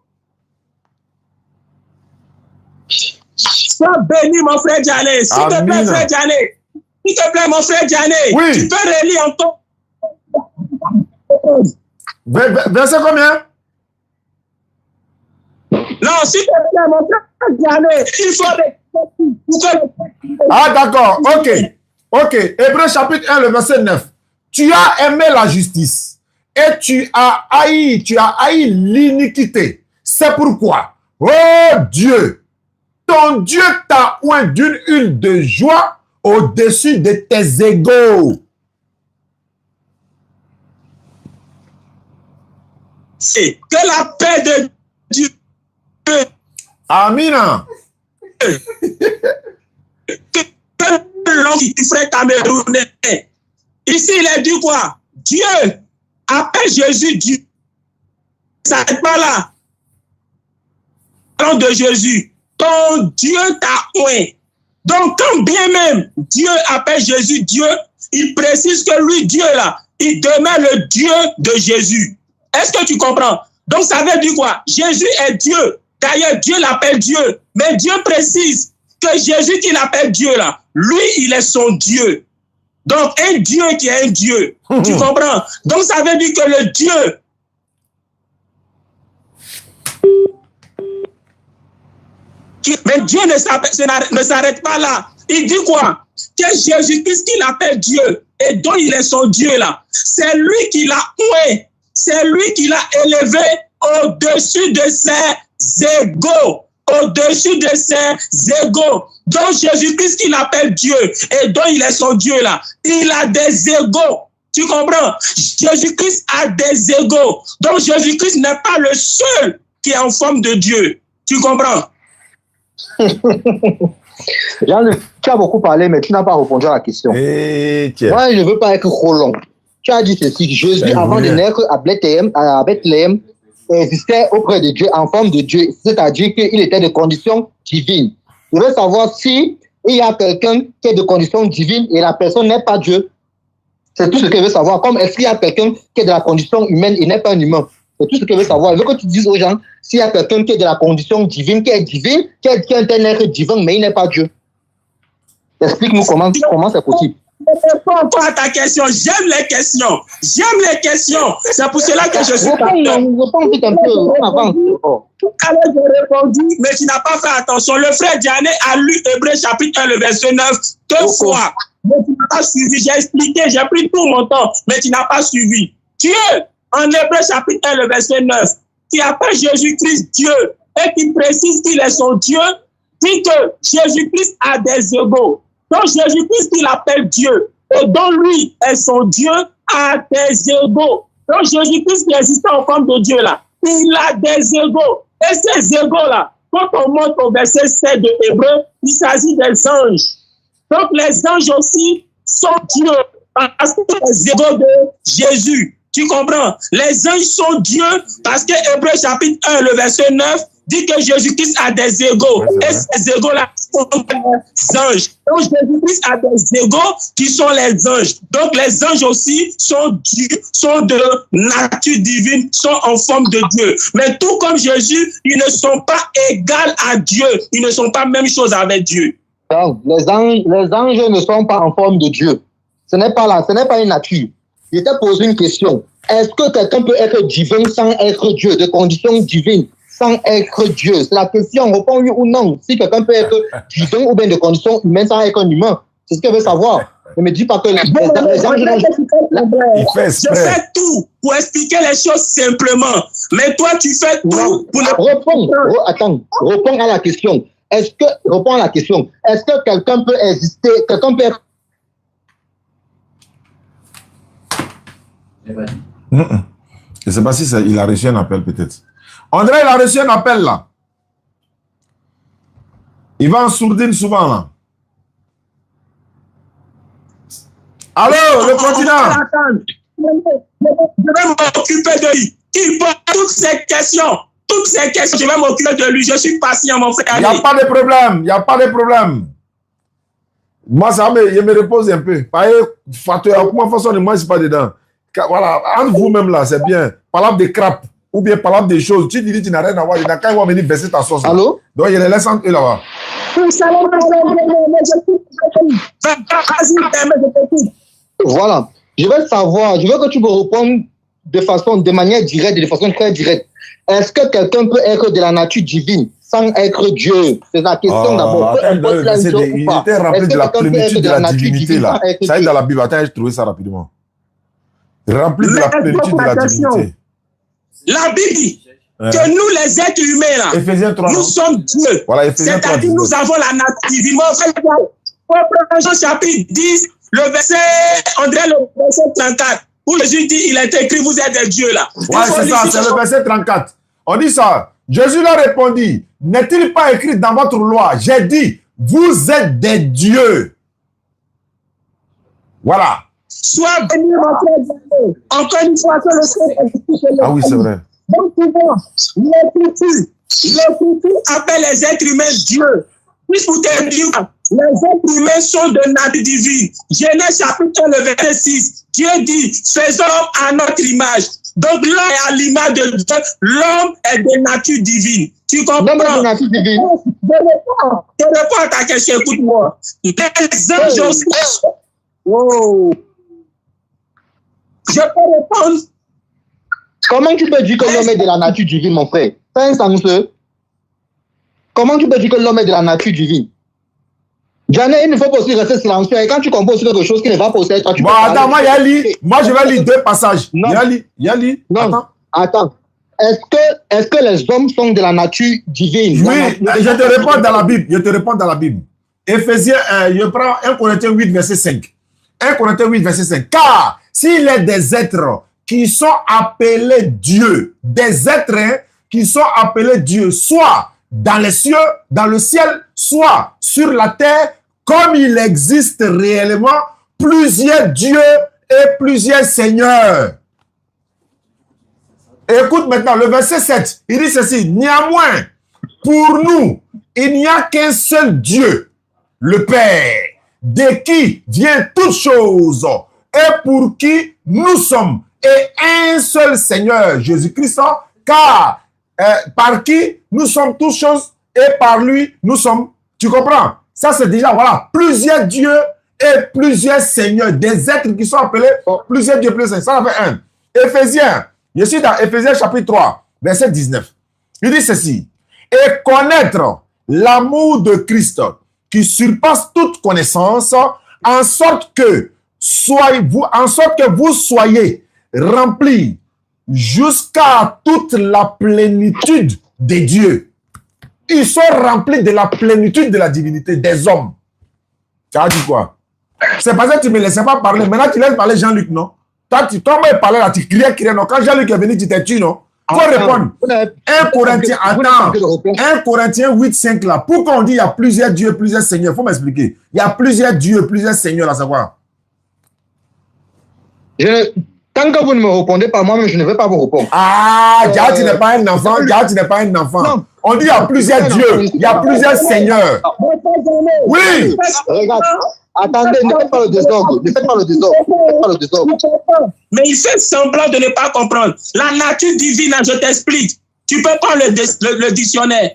Sois béni, mon frère Janet. S'il te plaît, frère Janet. S'il te plaît, mon frère Janet. Oui. Tu peux relire encore. Verset combien? Non, s'il te plaît, mon frère Janet. Il faut... Ah, d'accord. Ok. Hébreu chapitre 1, le verset 9. Tu as aimé la justice et tu as haï l'iniquité. C'est pourquoi, oh Dieu, ton Dieu t'a oint d'une huile de joie au-dessus de tes égaux. C'est que la paix de Dieu. Amina. L'homme qui frère Camerounais. Ici, il a dit quoi? Dieu appelle Jésus Dieu. Ça n'est pas là. Parlons de Jésus. Ton Dieu t'a oint. Donc, quand bien même Dieu appelle Jésus Dieu, il précise que lui, Dieu là, il demeure le Dieu de Jésus. Est-ce que tu comprends? Donc, ça veut dire quoi? Jésus est Dieu. D'ailleurs, Dieu l'appelle Dieu. Mais Dieu précise que Jésus qui l'appelle Dieu là, lui, il est son Dieu. Donc, un Dieu qui est un Dieu. Tu comprends? Donc, ça veut dire que le Dieu... Mais Dieu ne s'arrête pas là. Il dit quoi? Que Jésus, puisqu'il appelle Dieu et dont il est son Dieu là, c'est lui qui l'a oué. C'est lui qui l'a élevé au-dessus de ses égaux. au-dessus de ses égaux. Donc Jésus-Christ qu'il appelle Dieu et dont il est son Dieu là, il a des égaux. Tu comprends? Jésus-Christ a des égaux. Donc Jésus-Christ n'est pas le seul qui est en forme de Dieu. Tu comprends? Jean, tu as beaucoup parlé, mais tu n'as pas répondu à la question. Moi, je ne veux pas être trop long. Tu as dit ceci, Jésus, avant de naître à Bethléem, existait auprès de Dieu en forme de Dieu, c'est-à-dire qu'il était de condition divine. Je veux savoir si il y a quelqu'un qui est de condition divine et la personne n'est pas Dieu. C'est tout ce que je veux savoir. Comme est-ce qu'il y a quelqu'un qui est de la condition humaine et n'est pas un humain? C'est tout ce que je veux savoir. Je veux que tu dises aux gens s'il y a quelqu'un qui est de la condition divine, qui est divine, qui est un être divin, mais il n'est pas Dieu. Explique-nous comment c'est possible. Je réponds encore à ta question. J'aime les questions. J'aime les questions. C'est pour cela que je suis réponds vite un peu. On avance. Tout à l'heure, j'ai répondu, mais tu n'as pas fait attention. Le frère Diané a lu Hébreux chapitre 1, le verset 9, deux fois. Mais tu n'as pas suivi. J'ai expliqué, j'ai pris tout mon temps, mais tu n'as pas suivi. Dieu, en Hébreux chapitre 1, le verset 9, qui appelle Jésus-Christ Dieu et qui précise qu'il est son Dieu, dit que Jésus-Christ a des égaux. Donc Jésus-Christ qu'il appelle Dieu et dont lui est son Dieu a des égaux. Donc Jésus-Christ qui existait en forme de Dieu là, il a des égaux. Et ces égaux là, quand on monte au verset 7 de Hébreux, il s'agit des anges. Donc les anges aussi sont Dieu parce que les égaux de Jésus. Tu comprends? Les anges sont Dieu parce que Hébreux chapitre 1, le verset 9, dit que Jésus-Christ a des égaux. Et ces égaux-là sont les anges. Donc Jésus-Christ a des égaux qui sont les anges. Donc les anges aussi sont Dieu, sont de nature divine, sont en forme de Dieu. Mais tout comme Jésus, ils ne sont pas égaux à Dieu. Ils ne sont pas même chose avec Dieu. Donc, les anges ne sont pas en forme de Dieu. Ce n'est pas une nature. Je t'ai posé une question. Est-ce que quelqu'un peut être divin sans être Dieu, de condition divine, sans être Dieu? C'est la question, on répond oui ou non. Si quelqu'un peut être divin ou bien de condition humaine sans être un humain, c'est ce que je veux savoir. Ne me dis pas que les anges... Je fais tout pour expliquer les choses simplement. Mais toi, tu fais tout pour ne... Réponds à la question. Réponds à la question. Est-ce que quelqu'un peut exister, quelqu'un peut être... Je ne sais pas si il a reçu un appel peut-être. André, il a reçu un appel là. Il va en sourdine souvent là. Allô, le continent. Je vais m'occuper de lui. Il pose toutes ces questions. Toutes ces questions, je vais m'occuper de lui. Je suis patient, mon frère. Il n'y a pas de problème. Il n'y a pas de problème. Moi, ça je me repose un peu. Comment façon de moi, je ne suis pas dedans. Voilà, entre vous-même là, c'est bien. Parle des crapes ou bien parle des choses. Tu dis tu n'as rien à voir. Il n'a qu'à venir baisser ta sauce. Allô? Donc il les laisse entre eux là-bas. Voilà. Je veux savoir, je veux que tu me répondes de manière directe, de façon très directe. Est-ce que quelqu'un peut être de la nature divine sans être Dieu? C'est la question d'abord. Il était rappelé de la plénitude de la divinité là. Ça est dans la Bible. Attends, je trouvais ça rapidement. Rempli de la plénitude de la divinité. La Bible dit que nous, les êtres humains, là, Éphésiens 3, nous sommes Dieu. Voilà, c'est-à-dire nous avons la nature divine. Jean chapitre 10, le verset, André, le verset 34, où Jésus dit, il est écrit, vous êtes des dieux là. Ouais, c'est ça, c'est le verset 34. On dit ça. Jésus leur répondit, n'est-il pas écrit dans votre loi? J'ai dit, vous êtes des dieux. Voilà. Sois béni, mon frère. Encore une fois, que le Seigneur. Ah oui, c'est vrai. Donc, l'Écriture appelle les êtres humains Dieu. Puis pour te dire, les êtres humains sont de nature divine. Genèse chapitre 1, le verset 6. Dieu dit, faisons à notre image. Donc l'homme est à l'image de Dieu. L'homme est de nature divine. Tu comprends? L'homme est de nature divine. Je réponds à ta question, écoute-moi. Les anges aussi. Wow. Je peux répondre. Comment tu peux dire que l'homme est de la nature divine, mon frère? Fais un sens. Comment tu peux dire que l'homme est de la nature divine? Janet, il ne faut pas aussi rester silencieux. Et quand tu composes quelque chose qui ne va pas posséder, toi, tu bon, attends, moi, je vais lire 2 passages. Non. Il y a lu. Non, attends. est-ce que les hommes sont de la nature divine? Oui, je te réponds dans la Bible. Je te réponds dans la Bible. Éphésiens, je prends 1 Corinthiens 8, verset 5. 1 Corinthiens 8, verset 5. Car s'il est des êtres qui sont appelés Dieu, des êtres qui sont appelés Dieu, soit dans les cieux, dans le ciel, soit sur la terre, comme il existe réellement plusieurs dieux et plusieurs seigneurs. Écoute maintenant, le verset 7, il dit ceci. Néanmoins, pour nous, il n'y a qu'un seul Dieu, le Père, de qui vient toute chose et pour qui nous sommes, et un seul Seigneur, Jésus-Christ, car par qui nous sommes toutes choses et par lui nous sommes. Tu comprends? Ça c'est déjà, voilà, plusieurs dieux et plusieurs seigneurs, des êtres qui sont appelés plusieurs dieux, plusieurs seigneurs. Ça en fait un. Éphésiens, je suis dans Éphésiens chapitre 3, verset 19. Il dit ceci. Et connaître l'amour de Christ qui surpasse toute connaissance, en sorte que vous soyez remplis jusqu'à toute la plénitude de Dieu. Ils sont remplis de la plénitude de la divinité des hommes. Ça dit quoi? C'est parce que tu ne me laissais pas parler. Maintenant, tu laisses parler Jean-Luc, non? Toi, moi, parlais là, tu criais, non? Quand Jean-Luc est venu, tu t'es tué, non? Il faut répondre. 1 Corinthiens, attends. 1 Corinthiens 8, 5 là. Pourquoi on dit il y a plusieurs dieux, plusieurs seigneurs? Il faut m'expliquer. Il y a plusieurs dieux, plusieurs seigneurs à savoir. Tant que vous ne me répondez pas, moi-même, je ne vais pas vous répondre. Ah, Dja, tu n'es pas un enfant. Dja, tu n'es pas un enfant. Non. On dit il y a plusieurs dieux, il y a plusieurs seigneurs. Oui. Regarde. Attendez, ne faites pas le désordre. Ne faites pas le désordre. Ne faites pas le désordre. Mais il fait semblant de ne pas comprendre. La nature divine, je t'explique. Tu peux prendre le dictionnaire.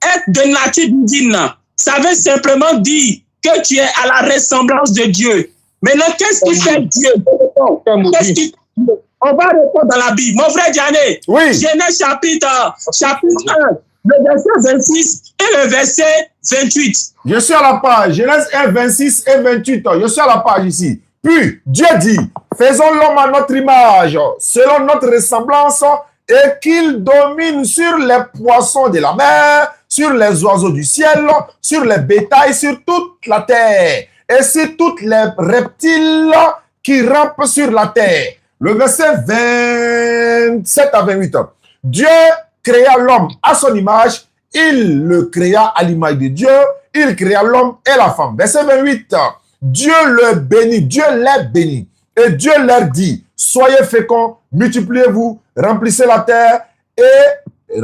Être de nature divine, ça veut simplement dire que tu es à la ressemblance de Dieu. Maintenant, qu'est-ce qui fait Dieu? On va répondre dans la Bible. Mon frère Diané, oui. Genèse chapitre 1, le verset 26 et le verset 28. Je suis à la page. Genèse 1, 26 et 28. Je suis à la page ici. Puis, Dieu dit, faisons l'homme à notre image, selon notre ressemblance, et qu'il domine sur les poissons de la mer, sur les oiseaux du ciel, sur les bétails, sur toute la terre, et sur tous les reptiles qui rampent sur la terre. Le verset 27 à 28. Dieu créa l'homme à son image, il le créa à l'image de Dieu, il créa l'homme et la femme. Verset 28. Dieu le bénit, Dieu les bénit. Et Dieu leur dit, soyez féconds, multipliez-vous, remplissez la terre et,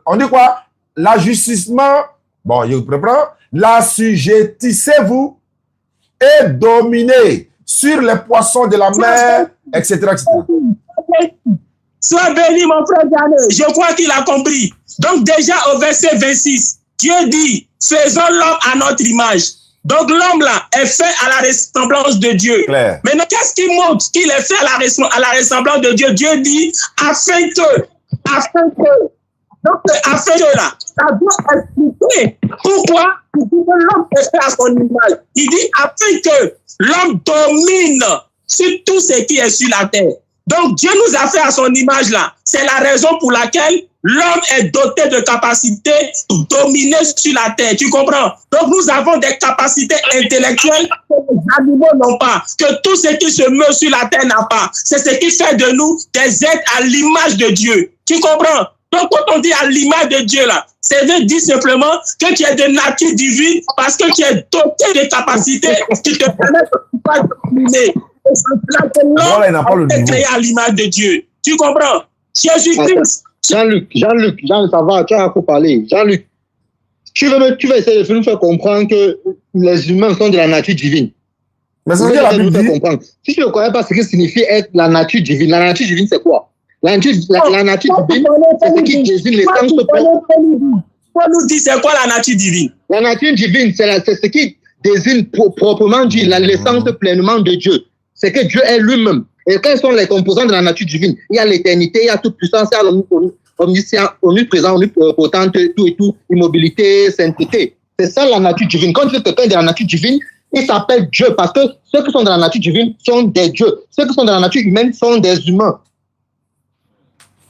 on dit quoi? L'ajustissement, bon, je reprends, l'assujettissez-vous et dominez sur les poissons de la mer, etc., etc. Sois béni, mon frère Diané. Je crois qu'il a compris. Donc déjà au verset 26, Dieu dit, faisons l'homme à notre image. Donc l'homme là est fait à la ressemblance de Dieu. Claire. Maintenant, qu'est-ce qui montre qu'il est fait à la ressemblance de Dieu? Dieu dit, afin que là, ça doit expliquer pourquoi l'homme est fait à son image. Il dit, afin que l'homme domine sur tout ce qui est sur la terre. Donc Dieu nous a fait à son image là. C'est la raison pour laquelle l'homme est doté de capacités pour dominer sur la terre. Tu comprends? Donc nous avons des capacités intellectuelles que les animaux n'ont pas, que tout ce qui se meut sur la terre n'a pas. C'est ce qui fait de nous des êtres à l'image de Dieu. Tu comprends? Donc quand on dit à l'image de Dieu là, ça veut dire simplement que tu es de nature divine parce que tu es doté de capacités qui te permettent de pas dominer. C'est là que l'homme est créé à l'image de Dieu. Tu comprends? Jésus-Christ. Jean-Luc, ça va, tu as un peu parlé. Jean-Luc, tu vas essayer de nous faire comprendre que les humains sont de la nature divine. Mais ça veut dire la Bible dit... comprendre. Si tu ne connais pas ce que signifie être la nature divine c'est quoi? La nature divine, c'est ce qui désigne l'essence pleine. Faut nous dire c'est quoi la nature divine? La nature divine, c'est ce qui désigne proprement dit l'essence pleinement de Dieu. C'est que Dieu est lui-même. Et quels sont les composants de la nature divine? Il y a l'éternité, il y a toute puissance, il y a omniprésent, omnipotente, tout et tout, immobilité, sainteté. C'est ça la nature divine. Quand tu dis quelqu'un de la nature divine, il s'appelle Dieu parce que ceux qui sont dans la nature divine sont des dieux. Ceux qui sont dans la nature humaine sont des humains.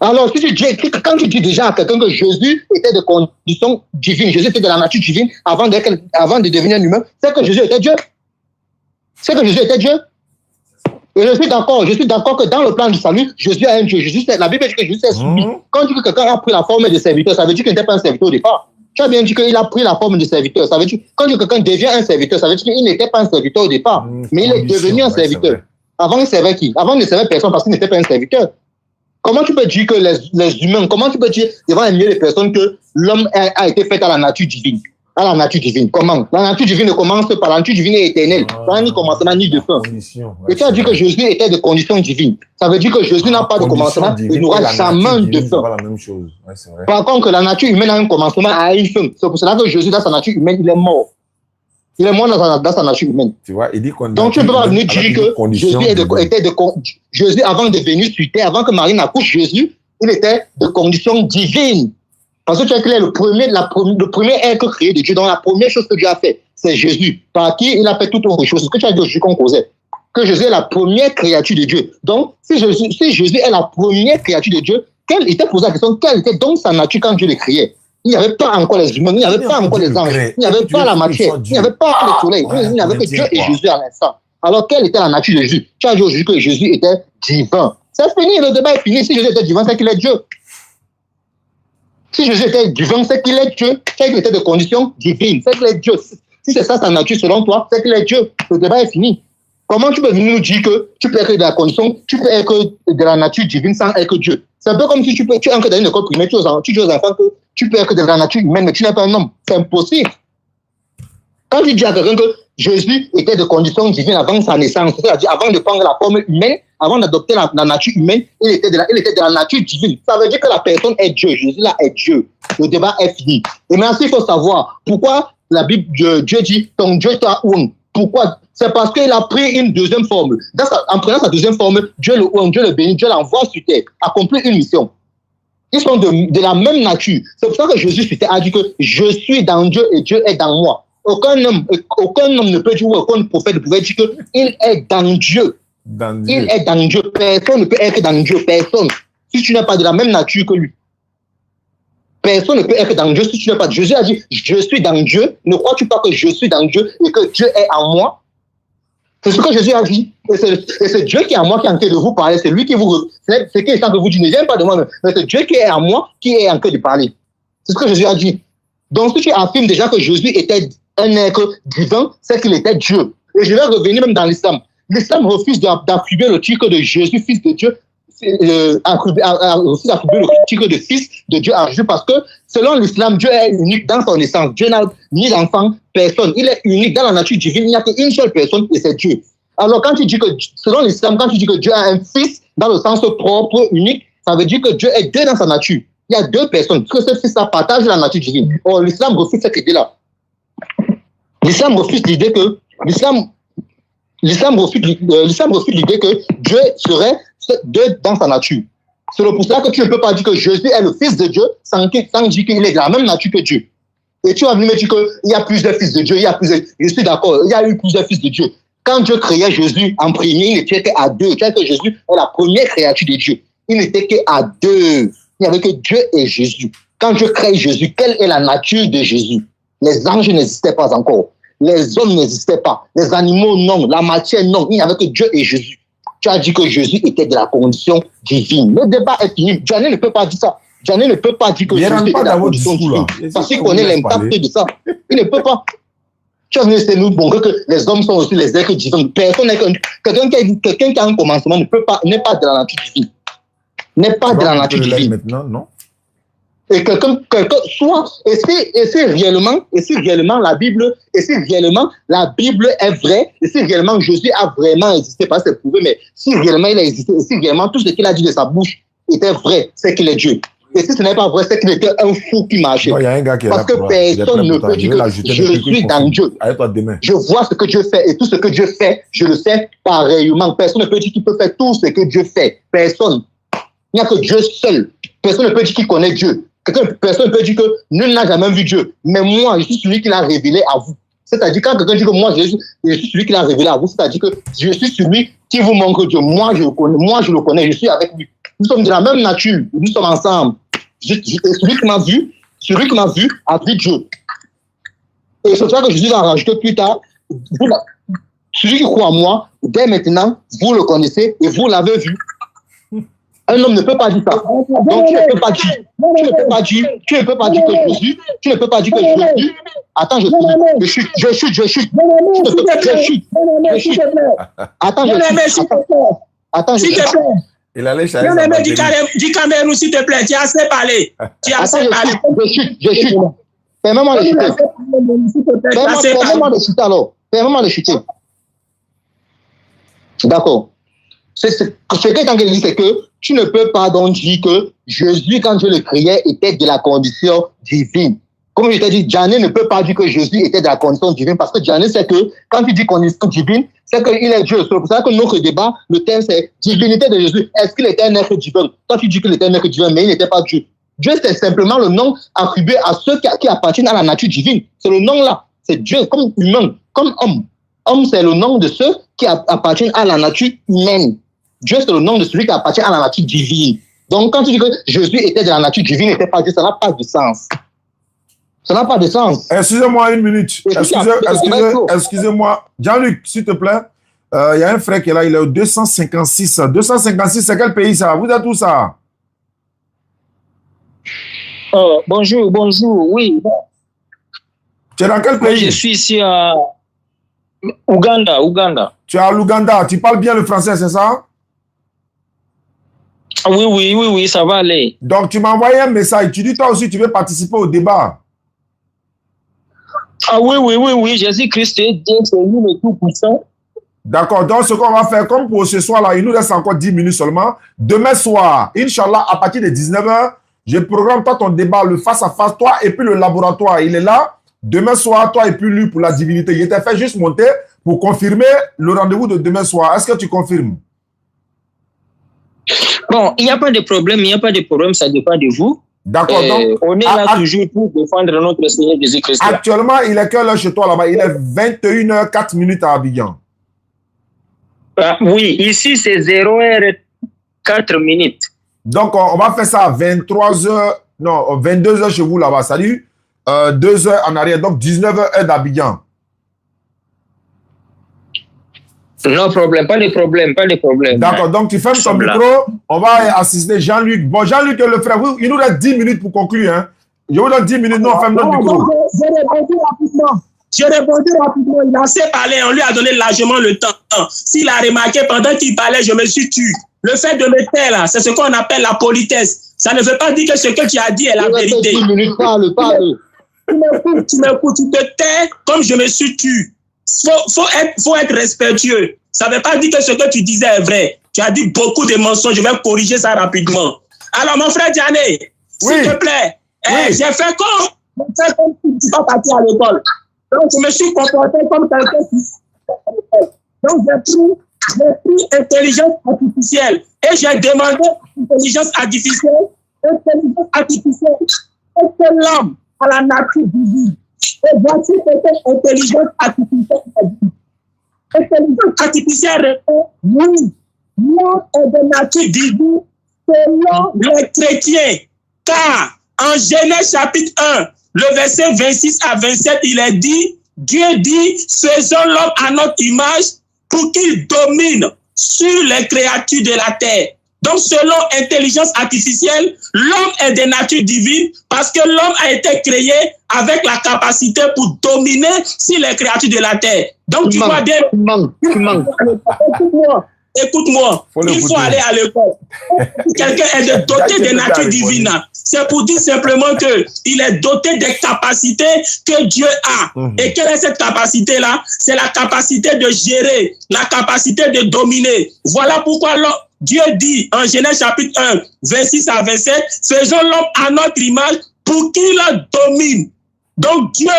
Alors, si tu dis, quand tu dis déjà à quelqu'un que Jésus était de condition divine, Jésus était de la nature divine avant de devenir un humain, c'est que Jésus était Dieu. C'est que Jésus était Dieu. Et je suis d'accord que dans le plan du salut, Jésus est un Dieu. La Bible dit que Jésus est soumis. Quand tu dis que quelqu'un a pris la forme de serviteur, ça veut dire qu'il n'était pas un serviteur au départ. Tu as bien dit qu'il a pris la forme de serviteur. Ça veut dire, quand quelqu'un devient un serviteur, ça veut dire qu'il n'était pas un serviteur au départ, mais il est devenu un serviteur. Avant, il servait qui? Avant, il ne servait personne parce qu'il n'était pas un serviteur. Comment tu peux dire que les humains, comment tu peux dire devant un millier de personnes que l'homme a été fait à la nature divine? À la nature divine. Comment? La nature divine ne commence pas. La nature divine est éternelle. Ça n'a ni commencement ni de fin. Et tu as dit que Jésus était de condition divine. Ça veut dire que Jésus n'a pas de commencement. Il n'aura jamais de fin. Pas la même chose. Ouais, c'est vrai. Par contre, la nature humaine a un commencement, a une fin. C'est pour cela que Jésus, dans sa nature humaine, il est mort. Il est mort dans sa nature humaine. Tu vois, il dit qu'on donc tu ne peux pas venir dire que Jésus, avant de venir sur terre, avant que Marie n'accouche Jésus, il était de condition divine. Parce que tu as créé le premier être créé de Dieu. Donc la première chose que Dieu a fait, c'est Jésus. Par qui il a fait toute autre chose. C'est ce que tu as dit aujourd'hui qu'on causait. Que Jésus est la première créature de Dieu. Donc, si Jésus est la première créature de Dieu, il t'a posé la question, quelle était donc sa nature quand Dieu le créait? Il n'y avait pas encore les humains, il n'y avait pas encore les anges, il n'y avait pas la matière, il n'y avait pas le soleil, il n'y avait que Dieu et Jésus à l'instant. Alors, quelle était la nature de Jésus? Tu as dit aujourd'hui que Jésus était divin. C'est fini, le débat est fini. Si Jésus était divin, c'est qu'il est Dieu. Si Jésus était divin, c'est qu'il est Dieu. C'est qu'il était de condition divine, c'est qu'il est Dieu. Si c'est ça sa nature selon toi, c'est qu'il est Dieu. Le débat est fini. Comment tu peux venir nous dire que tu peux être de la condition, tu peux être de la nature divine sans être Dieu? C'est un peu comme si tu entres dans une école primaire, tu dis aux enfants que tu peux être de la nature humaine, mais tu n'es pas un homme. C'est impossible. Quand tu dis à quelqu'un que Jésus était de condition divine avant sa naissance, c'est-à-dire avant de prendre la forme humaine, avant d'adopter la nature humaine, il était de la nature divine. Ça veut dire que la personne est Dieu. Jésus là est Dieu. Le débat est fini. Et maintenant, il faut savoir pourquoi la Bible, Dieu dit, ton Dieu t'a oint. Pourquoi? C'est parce qu'il a pris une deuxième forme. En prenant sa deuxième forme, Dieu le oint, Dieu le bénit, Dieu l'envoie sur terre, accomplir une mission. Ils sont de la même nature. C'est pour ça que Jésus sur terre a dit que je suis dans Dieu et Dieu est dans moi. Aucun homme ne peut dire, ou aucun prophète ne peut dire qu'il est dans Dieu. Il est dans Dieu. Personne ne peut être dans Dieu. Personne. Si tu n'es pas de la même nature que lui. Personne ne peut être dans Dieu si tu n'es pas. Jésus a dit, je suis dans Dieu. Ne crois-tu pas que je suis dans Dieu et que Dieu est en moi? C'est ce que Jésus a dit. Et c'est Dieu qui est en moi qui est en train de vous parler. C'est lui qui vous... C'est qui est en train de vous dire, ne viens pas de moi, mais c'est Dieu qui est en moi qui est en train de parler. C'est ce que Jésus a dit. Donc, si tu affirmes déjà que Jésus était un être divin, c'est qu'il était Dieu. Et je vais revenir même dans l'islam. L'islam refuse d'attribuer le titre de Jésus, fils de Dieu, refuse d'attribuer le titre de fils de Dieu à Jésus parce que selon l'islam, Dieu est unique dans son essence. Dieu n'a ni d'enfant, personne. Il est unique dans la nature divine. Il n'y a qu'une seule personne et c'est Dieu. Alors quand tu dis que, selon l'islam, quand tu dis que Dieu a un fils dans le sens propre, unique, ça veut dire que Dieu est Dieu dans sa nature. Il y a deux personnes, parce que ce fils-là partage la nature divine. Or, l'islam refuse cette idée-là. L'islam refuse l'idée que l'islam refuse l'idée que Dieu serait Dieu dans sa nature. C'est pour ça que tu ne peux pas dire que Jésus est le fils de Dieu sans dire qu'il est de la même nature que Dieu. Et tu vas venir me dire qu'il y a plusieurs fils de Dieu, je suis d'accord, il y a eu plusieurs fils de Dieu. Quand Dieu créait Jésus en premier, il n'était qu'à deux. Tu sais que Jésus est la première créature de Dieu. Il n'était qu'à deux. Il n'y avait que Dieu et Jésus. Quand Dieu crée Jésus, quelle est la nature de Jésus? Les anges n'existaient pas encore. Les hommes n'existaient pas. Les animaux, non. La matière, non. Il n'y avait que Dieu et Jésus. Tu as dit que Jésus était de la condition divine. Le débat est fini. Janet ne peut pas dire ça. Janet ne peut pas dire que Jésus est de la condition divine. Parce qu'il connaît l'impact de ça. Il ne peut pas. Tu as vu, c'est nous montrer que les hommes sont aussi les êtres divins. Personne n'est quelqu'un qui a un commencement n'est pas de la nature divine. N'est pas de la nature divine. Maintenant, non? Et quelqu'un soit, et si réellement la Bible est vraie, et si réellement Jésus a vraiment existé, pas c'est prouvé, mais si réellement il a existé, et si réellement tout ce qu'il a dit de sa bouche était vrai, c'est qu'il est Dieu. Et si ce n'est pas vrai, c'est qu'il était un fou qui marchait. Non, y a un gars qui est parce que personne ne peut dire que je suis dans Dieu. Je vois ce que Dieu fait, et tout ce que Dieu fait, je le fais pareillement. Personne ne peut dire qu'il peut faire tout ce que Dieu fait. Personne. Il n'y a que Dieu seul. Personne ne peut dire qu'il connaît Dieu. Personne ne peut dire que nul n'a jamais vu Dieu. Mais moi, je suis celui qui l'a révélé à vous. C'est-à-dire, quand quelqu'un dit que moi, je suis celui qui l'a révélé à vous, c'est-à-dire que je suis celui qui vous montre Dieu. Moi, je le connais, je suis avec lui. Nous sommes de la même nature. Nous sommes ensemble. Celui qui m'a vu a vu Dieu. Et c'est ça que Jésus va rajouter plus tard. Celui qui croit en moi, dès maintenant, vous le connaissez et vous l'avez vu. Un homme ne peut pas dire ça. Donc tu ne peux pas dire que Jésus, attends, je chute. Attends, je chute. Il allait chercher. Dis Cameroun, s'il te plaît, tu as assez parlé. Je chute. Permets-moi de chuter. Permets-moi de chuter. D'accord. Ce que est en train de dire, c'est que tu ne peux pas donc dire que Jésus, quand Dieu le créait, était de la condition divine. Comme je t'ai dit, Janet ne peut pas dire que Jésus était de la condition divine, parce que Janet sait que quand il dit condition divine, c'est qu'il est Dieu. C'est pour ça que notre débat, le thème, c'est divinité de Jésus. Est-ce qu'il était un être divin? Toi, tu dis qu'il était un être divin, mais il n'était pas Dieu. Dieu, c'est simplement le nom attribué à ceux qui appartiennent à la nature divine. C'est le nom là. C'est Dieu, comme humain, comme homme. Homme, c'est le nom de ceux qui appartiennent à la nature humaine. Dieu, c'est le nom de celui qui appartient à la nature divine. Donc, quand tu dis que Jésus était de la nature divine, n'était pas Dieu, ça n'a pas de sens. Ça n'a pas de sens. Excusez-moi une minute. Excusez-moi. Jean-Luc, s'il te plaît. Il y a un frère qui est là, il est au 256. 256, c'est quel pays ça? Vous êtes où ça? Bonjour, oui. Tu es dans quel pays? Je suis ici à Ouganda. Tu es à l'Ouganda. Tu parles bien le français, c'est ça? Oui, ça va aller. Donc, tu m'as envoyé un message. Tu dis toi aussi, tu veux participer au débat. Oui. Jésus-Christ est Dieu, c'est lui le Tout-Puissant. D'accord. Donc, ce qu'on va faire, comme pour ce soir-là, il nous reste encore 10 minutes seulement. Demain soir, Inch'Allah, à partir de 19h, je programme toi ton débat, le face-à-face, toi et puis le laboratoire. Il est là. Demain soir, toi et puis lui pour la divinité. Il t'a fait juste monter pour confirmer le rendez-vous de demain soir. Est-ce que tu confirmes? Bon, il n'y a pas de problème, ça dépend de vous. D'accord, donc... On est là toujours pour défendre notre Seigneur Jésus-Christ. Actuellement, il est quelle heure chez toi là-bas? Il est 21h04 à Abidjan. Oui, ici c'est 0h04. Donc, on va faire ça à 22h chez vous là-bas. Salut. 2 heures en arrière, donc 19h d'Abidjan. Non problème, pas de problème. D'accord, donc tu fermes ton micro, on va assister Jean-Luc. Bon, Jean-Luc, le frère, il nous reste 10 minutes pour conclure. Hein. Je vous donne 10 minutes, nous on ferme notre micro. Je répondais rapidement. Il a assez parlé, on lui a donné largement le temps. S'il a remarqué pendant qu'il parlait, je me suis tué. Le fait de me taire là, c'est ce qu'on appelle la politesse. Ça ne veut pas dire que ce que tu as dit est la vérité. 10 minutes, parle. Tu m'écoutes, tu te tais comme je me suis tué. Faut être respectueux. Ça ne veut pas dire que ce que tu disais est vrai. Tu as dit beaucoup de mensonges. Je vais corriger ça rapidement. Alors, mon frère Diané, s'il te plaît, j'ai fait comme tu ne suis pas parti à l'école. Donc, je me suis comporté comme quelqu'un qui... Donc, j'ai pris intelligence artificielle et j'ai demandé intelligence artificielle. Est-ce que l'homme a la nature divine? Et voici ce que l'intelligence artificielle a dit. L'intelligence artificielle répond oui. L'homme est de nature divine selon les chrétiens. Car en Genèse chapitre 1, le verset 26 à 27, il est dit, Dieu dit, faisons l'homme à notre image pour qu'il domine sur les créatures de la terre. Donc, selon intelligence artificielle, l'homme est de nature divine parce que l'homme a été créé avec la capacité pour dominer sur les créatures de la terre. Donc, tu vois bien... Écoute-moi, il faut aller à l'école. Quelqu'un est doté de nature divine. C'est pour dire simplement qu'il est doté des capacités que Dieu a. Et quelle est cette capacité-là? C'est la capacité de gérer, la capacité de dominer. Voilà pourquoi Dieu dit en Genèse chapitre 1, 26 à 27, faisons l'homme à notre image pour qu'il domine. Donc Dieu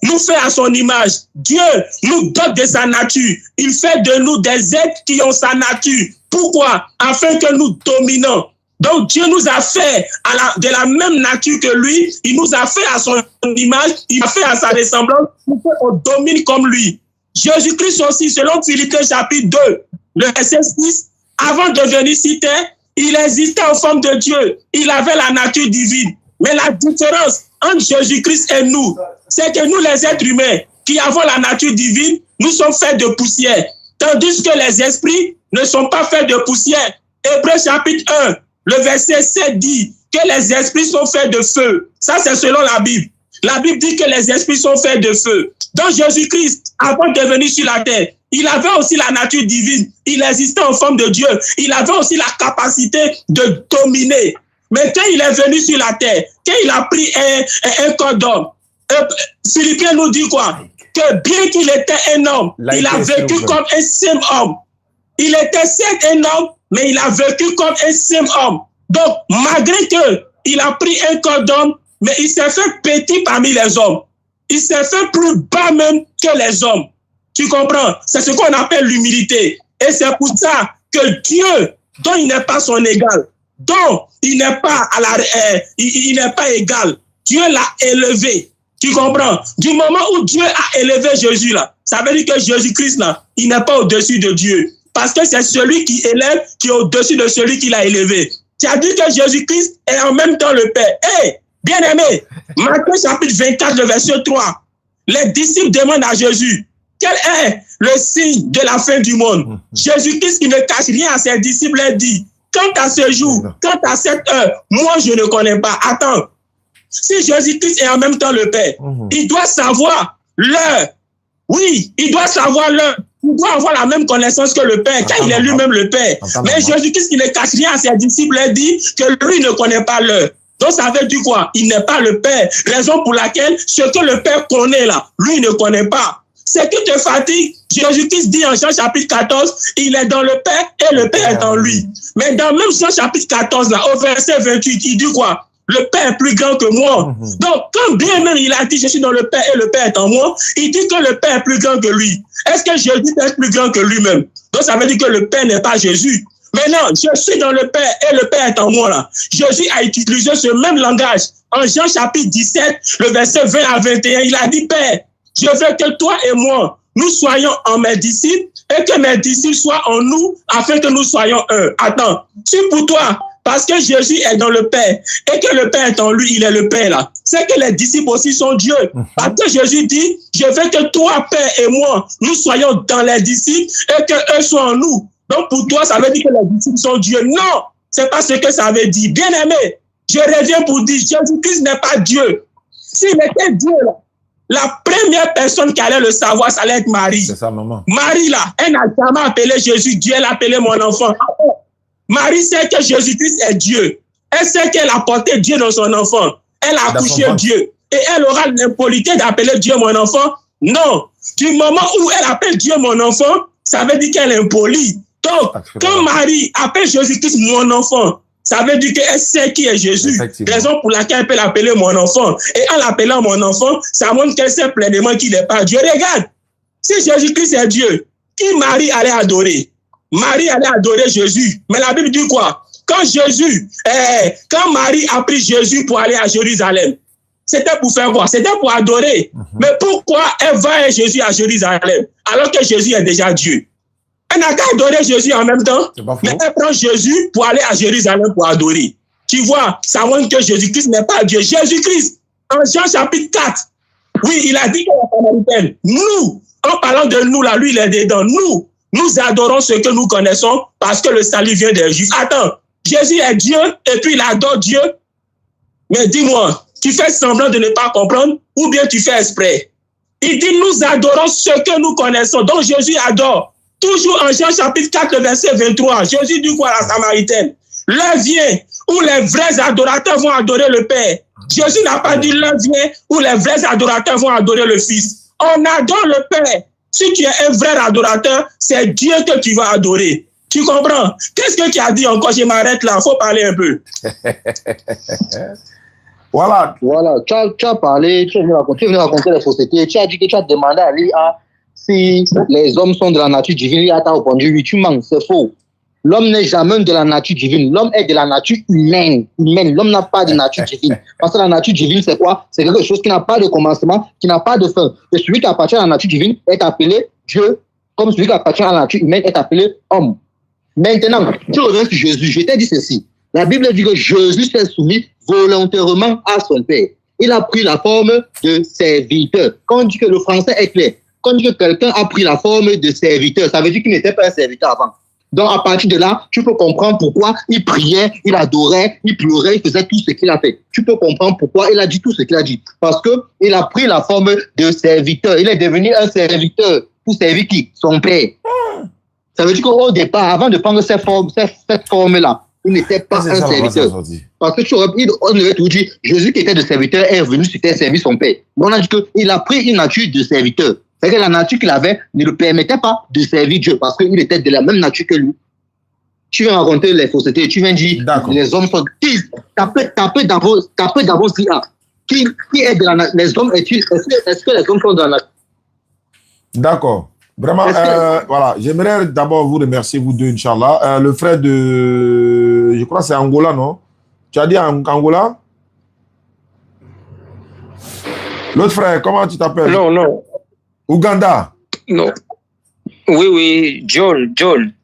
nous fait à son image. Dieu nous dote de sa nature. Il fait de nous des êtres qui ont sa nature. Pourquoi? Afin que nous dominons. Donc Dieu nous a fait de la même nature que lui. Il nous a fait à son image. Il a fait à sa ressemblance pour qu'on domine comme lui. Jésus-Christ aussi, selon Philippiens chapitre 2, le verset 6, avant de venir sur terre, Il existait en forme de Dieu. Il avait la nature divine. Mais la différence entre Jésus-Christ et nous, c'est que nous, les êtres humains, qui avons la nature divine, nous sommes faits de poussière. Tandis que les esprits ne sont pas faits de poussière. Hébreux chapitre 1, le verset 7 dit que les esprits sont faits de feu. Ça, c'est selon la Bible. La Bible dit que les esprits sont faits de feu. Donc Jésus-Christ, avant de venir sur la terre, il avait aussi la nature divine. Il existait en forme de Dieu. Il avait aussi la capacité de dominer. Mais quand il est venu sur la terre, quand il a pris un corps d'homme, Philippiens nous dit quoi? Que bien qu'il était un homme, il a vécu comme un simple homme. Il était certes un homme, mais il a vécu comme un simple homme. Donc, malgré qu'il a pris un corps d'homme, mais il s'est fait petit parmi les hommes. Il s'est fait plus bas même que les hommes. Tu comprends? C'est ce qu'on appelle l'humilité. Et c'est pour ça que Dieu, dont il n'est pas son égal, dont il n'est pas il n'est pas égal, Dieu l'a élevé. Tu comprends? Du moment où Dieu a élevé Jésus là, ça veut dire que Jésus-Christ là, il n'est pas au-dessus de Dieu. Parce que c'est celui qui élève qui est au-dessus de celui qui l'a élevé. Tu as dit que Jésus-Christ est en même temps le Père. Hey, bien-aimé, Matthieu chapitre 24, le verset 3, les disciples demandent à Jésus, quel est le signe de la fin du monde? Jésus-Christ qui ne cache rien à ses disciples leur dit, quant à ce jour, quant à cette heure, moi je ne connais pas. Attends, si Jésus-Christ est en même temps le Père, il doit savoir l'heure. Oui, il doit savoir l'heure. Il doit avoir la même connaissance que le Père, car il est lui-même le Père. Mais Jésus-Christ qui ne cache rien à ses disciples leur dit que lui ne connaît pas l'heure. Donc ça veut dire quoi? Il n'est pas le Père. Raison pour laquelle ce que le Père connaît là, lui ne connaît pas. Ce qui te fatigue, Jésus-Christ dit en Jean chapitre 14, il est dans le Père et le Père est en lui. Mais dans même Jean chapitre 14, là, au verset 28, il dit quoi? Le Père est plus grand que moi. Donc, quand bien même il a dit je suis dans le Père et le Père est en moi, il dit que le Père est plus grand que lui. Est-ce que Jésus est plus grand que lui-même? Donc, ça veut dire que le Père n'est pas Jésus. Maintenant, je suis dans le Père et le Père est en moi là. Jésus a utilisé ce même langage. En Jean chapitre 17, le verset 20 à 21, il a dit, Père, je veux que toi et moi, nous soyons en mes disciples et que mes disciples soient en nous afin que nous soyons un. Attends, si pour toi, parce que Jésus est dans le Père et que le Père est en lui, il est le Père là. C'est que les disciples aussi sont Dieu. Parce que Jésus dit, je veux que toi, Père et moi, nous soyons dans les disciples et que eux soient en nous. Donc pour toi, ça veut dire que les disciples sont Dieu. Non, c'est pas ce que ça veut dire. Bien aimé, je reviens pour dire, Jésus-Christ n'est pas Dieu. S'il était Dieu là, la première personne qui allait le savoir, ça allait être Marie. C'est ça, maman. Marie là, elle n'a jamais appelé Jésus Dieu, elle a appelé mon enfant. Marie sait que Jésus-Christ est Dieu. Elle sait qu'elle a porté Dieu dans son enfant. Elle a accouché Dieu. Et elle aura l'impolité d'appeler Dieu mon enfant? Non. Du moment où elle appelle Dieu mon enfant, ça veut dire qu'elle est impolie. Donc, quand Marie appelle Jésus-Christ mon enfant, ça veut dire qu'elle sait qui est Jésus. Raison pour laquelle elle peut l'appeler mon enfant. Et en l'appelant mon enfant, ça montre qu'elle sait pleinement qu'il n'est pas Dieu. Regarde, si Jésus-Christ est Dieu, qui Marie allait adorer? Marie allait adorer Jésus. Mais la Bible dit quoi? Quand Marie a pris Jésus pour aller à Jérusalem, c'était pour faire quoi? C'était pour adorer. Mais pourquoi elle va à Jésus à Jérusalem alors que Jésus est déjà Dieu? Elle n'a qu'à adorer Jésus en même temps, mais elle prend Jésus pour aller à Jérusalem pour adorer. Tu vois, ça montre que Jésus-Christ n'est pas Dieu. Jésus-Christ, en Jean chapitre 4, oui, il a dit que la Samaritaine, nous, en parlant de nous, là, lui, il est dedans. Nous adorons ce que nous connaissons parce que le salut vient des Juifs. Attends, Jésus est Dieu et puis il adore Dieu. Mais dis-moi, tu fais semblant de ne pas comprendre ou bien tu fais exprès? Il dit, nous adorons ce que nous connaissons. Donc Jésus adore. Toujours en Jean chapitre 4, le verset 23, Jésus dit quoi à la Samaritaine? L'heure vient où les vrais adorateurs vont adorer le Père. Jésus n'a pas dit l'heure vient où les vrais adorateurs vont adorer le Fils. On adore le Père. Si tu es un vrai adorateur, c'est Dieu que tu vas adorer. Tu comprends? Qu'est-ce que tu as dit encore? Je m'arrête là, il faut parler un peu. Voilà, tu as parlé, tu es venu raconter les faussetés, tu as dit que tu as demandé à lui si les hommes sont de la nature divine. Il a répondu oui, tu mens, c'est faux. L'homme n'est jamais de la nature divine, l'homme est de la nature humaine. L'homme n'a pas de nature divine. Parce que la nature divine, c'est quoi? C'est quelque chose qui n'a pas de commencement, qui n'a pas de fin. Et celui qui appartient à la nature divine est appelé Dieu, comme celui qui appartient à la nature humaine est appelé homme. Maintenant, tu reviens sur Jésus. Je t'ai dit ceci. La Bible dit que Jésus s'est soumis volontairement à son Père. Il a pris la forme de serviteur. Quand on dit que le français est clair, quand on dit que quelqu'un a pris la forme de serviteur, ça veut dire qu'il n'était pas un serviteur avant. Donc, à partir de là, tu peux comprendre pourquoi il priait, il adorait, il pleurait, il faisait tout ce qu'il a fait. Tu peux comprendre pourquoi il a dit tout ce qu'il a dit. Parce qu'il a pris la forme de serviteur. Il est devenu un serviteur pour servir qui? Son Père. Ça veut dire qu'au départ, avant de prendre cette forme-là, il n'était pas un serviteur. Parce que on devait tout dire, Jésus qui était de serviteur est venu servir son Père. Mais on a dit qu'il a pris une nature de serviteur. C'est que la nature qu'il avait ne le permettait pas de servir Dieu parce qu'il était de la même nature que lui. Tu viens raconter les faussetés, tu viens dire les hommes sont... Tapez dans vos IA. Qui est de la nature? Les hommes, est-ce que les hommes sont de la nature? D'accord. Vraiment, voilà. J'aimerais d'abord vous remercier, vous deux, Inch'Allah. Le frère de... Je crois que c'est Angola, non? Tu as dit Angola? L'autre frère, comment tu t'appelles? Non. Ouganda? Non. Oui, John.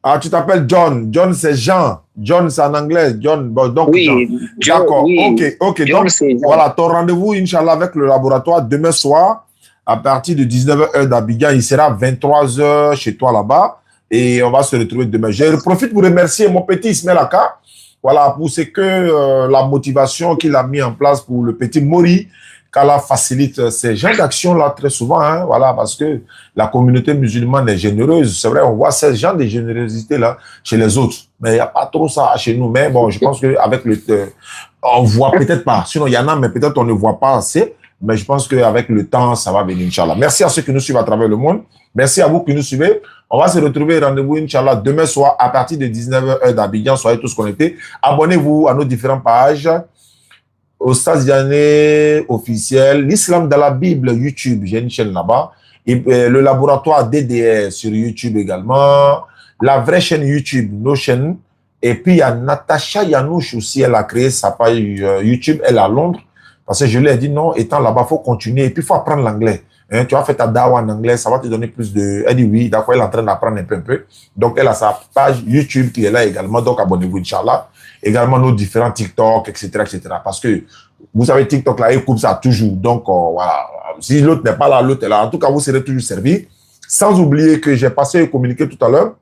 Ah, tu t'appelles John. John, c'est Jean. John, c'est en anglais. John, bon, donc oui, Jean. D'accord, oui. ok. John, donc, voilà, ton rendez-vous, Inch'Allah, avec le laboratoire demain soir, à partir de 19h d'Abidjan. Il sera 23h chez toi là-bas. Et on va se retrouver demain. Je profite pour remercier mon petit Ismaël Aka. Voilà, pour ce que la motivation qu'il a mis en place pour le petit Mori, qu'Allah facilite ces genres d'actions-là très souvent, hein, voilà, parce que la communauté musulmane est généreuse. C'est vrai, on voit ce genre de générosité-là chez les autres, mais il n'y a pas trop ça chez nous. Mais bon, je pense qu'avec le temps, on voit peut-être pas. Sinon, il y en a, mais peut-être on ne voit pas assez. Mais je pense qu'avec le temps, ça va venir, Inch'Allah. Merci à ceux qui nous suivent à travers le monde. Merci à vous qui nous suivez. On va se retrouver, rendez-vous, Inch'Allah, demain soir à partir de 19h d'Abidjan. Soyez tous connectés. Abonnez-vous à nos différentes pages. Oustaz Diané officiel, l'islam dans la Bible, YouTube, j'ai une chaîne là-bas. Et le laboratoire DDR sur YouTube également. La vraie chaîne YouTube, nos chaînes. Et puis il y a Natacha Yanouche aussi, elle a créé sa page YouTube, elle est à Londres. Parce que je lui ai dit non, étant là-bas, il faut continuer. Et puis il faut apprendre l'anglais. Hein, tu as fait ta dawa en anglais, ça va te donner plus de... Elle dit oui, d'accord, elle est en train d'apprendre un peu. Donc elle a sa page YouTube qui est là également. Donc abonnez-vous, Inch'Allah. Également nos différents TikTok, etc. Parce que vous savez, TikTok là, il coupe ça toujours. Donc voilà, si l'autre n'est pas là, l'autre est là. En tout cas, vous serez toujours servi. Sans oublier que j'ai passé et communiqué tout à l'heure.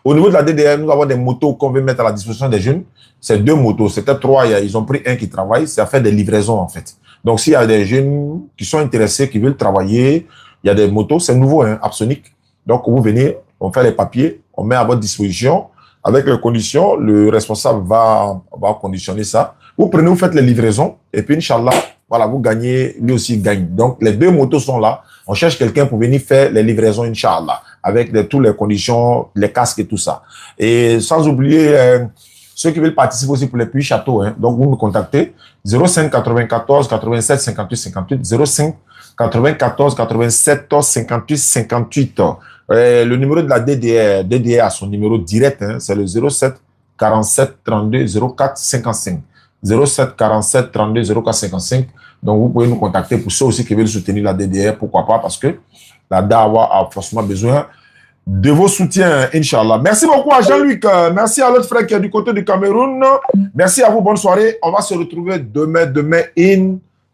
Au niveau de la DDR, nous avons des motos qu'on veut mettre à la disposition des jeunes. C'est 2 motos. C'était 3. Ils ont pris un qui travaille. C'est à faire des livraisons, en fait. Donc, s'il y a des jeunes qui sont intéressés, qui veulent travailler, il y a des motos. C'est nouveau, hein, Apsonic. Donc, vous venez, on fait les papiers, on met à votre disposition. Avec les conditions, le responsable va conditionner ça. Vous prenez, vous faites les livraisons. Et puis, Inch'Allah, voilà, vous gagnez, lui aussi gagne. Donc, les 2 motos sont là. On cherche quelqu'un pour venir faire les livraisons, Inch'Allah, avec toutes les conditions, les casques et tout ça. Et sans oublier ceux qui veulent participer aussi pour les puits châteaux. Hein. Donc, vous me contactez 05 94 87 58 58 05 94 87 58 58. Le numéro de la DDR a son numéro direct, hein, c'est le 07 47 32 04 55. 07 47 32 04 55. Donc, vous pouvez nous contacter pour ceux aussi qui veulent soutenir la DDR, pourquoi pas, parce que la Dawa a forcément besoin de vos soutiens, Inch'Allah. Merci beaucoup à Jean-Luc. Merci à l'autre frère qui est du côté du Cameroun. Merci à vous. Bonne soirée. On va se retrouver demain,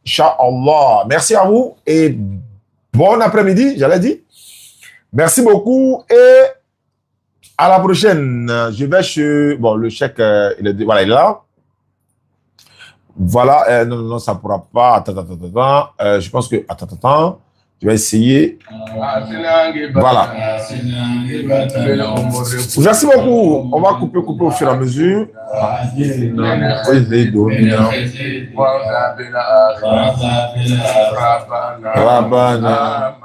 Inch'Allah. Merci à vous et bon après-midi, j'allais dire. Merci beaucoup et à la prochaine. Je vais chez... Bon, le chèque, il est là. Voilà, non, ça ne pourra pas. Attends. Je pense que... Attends. Je vais essayer. Voilà. Merci beaucoup. On va couper au fur et à mesure. Rabana.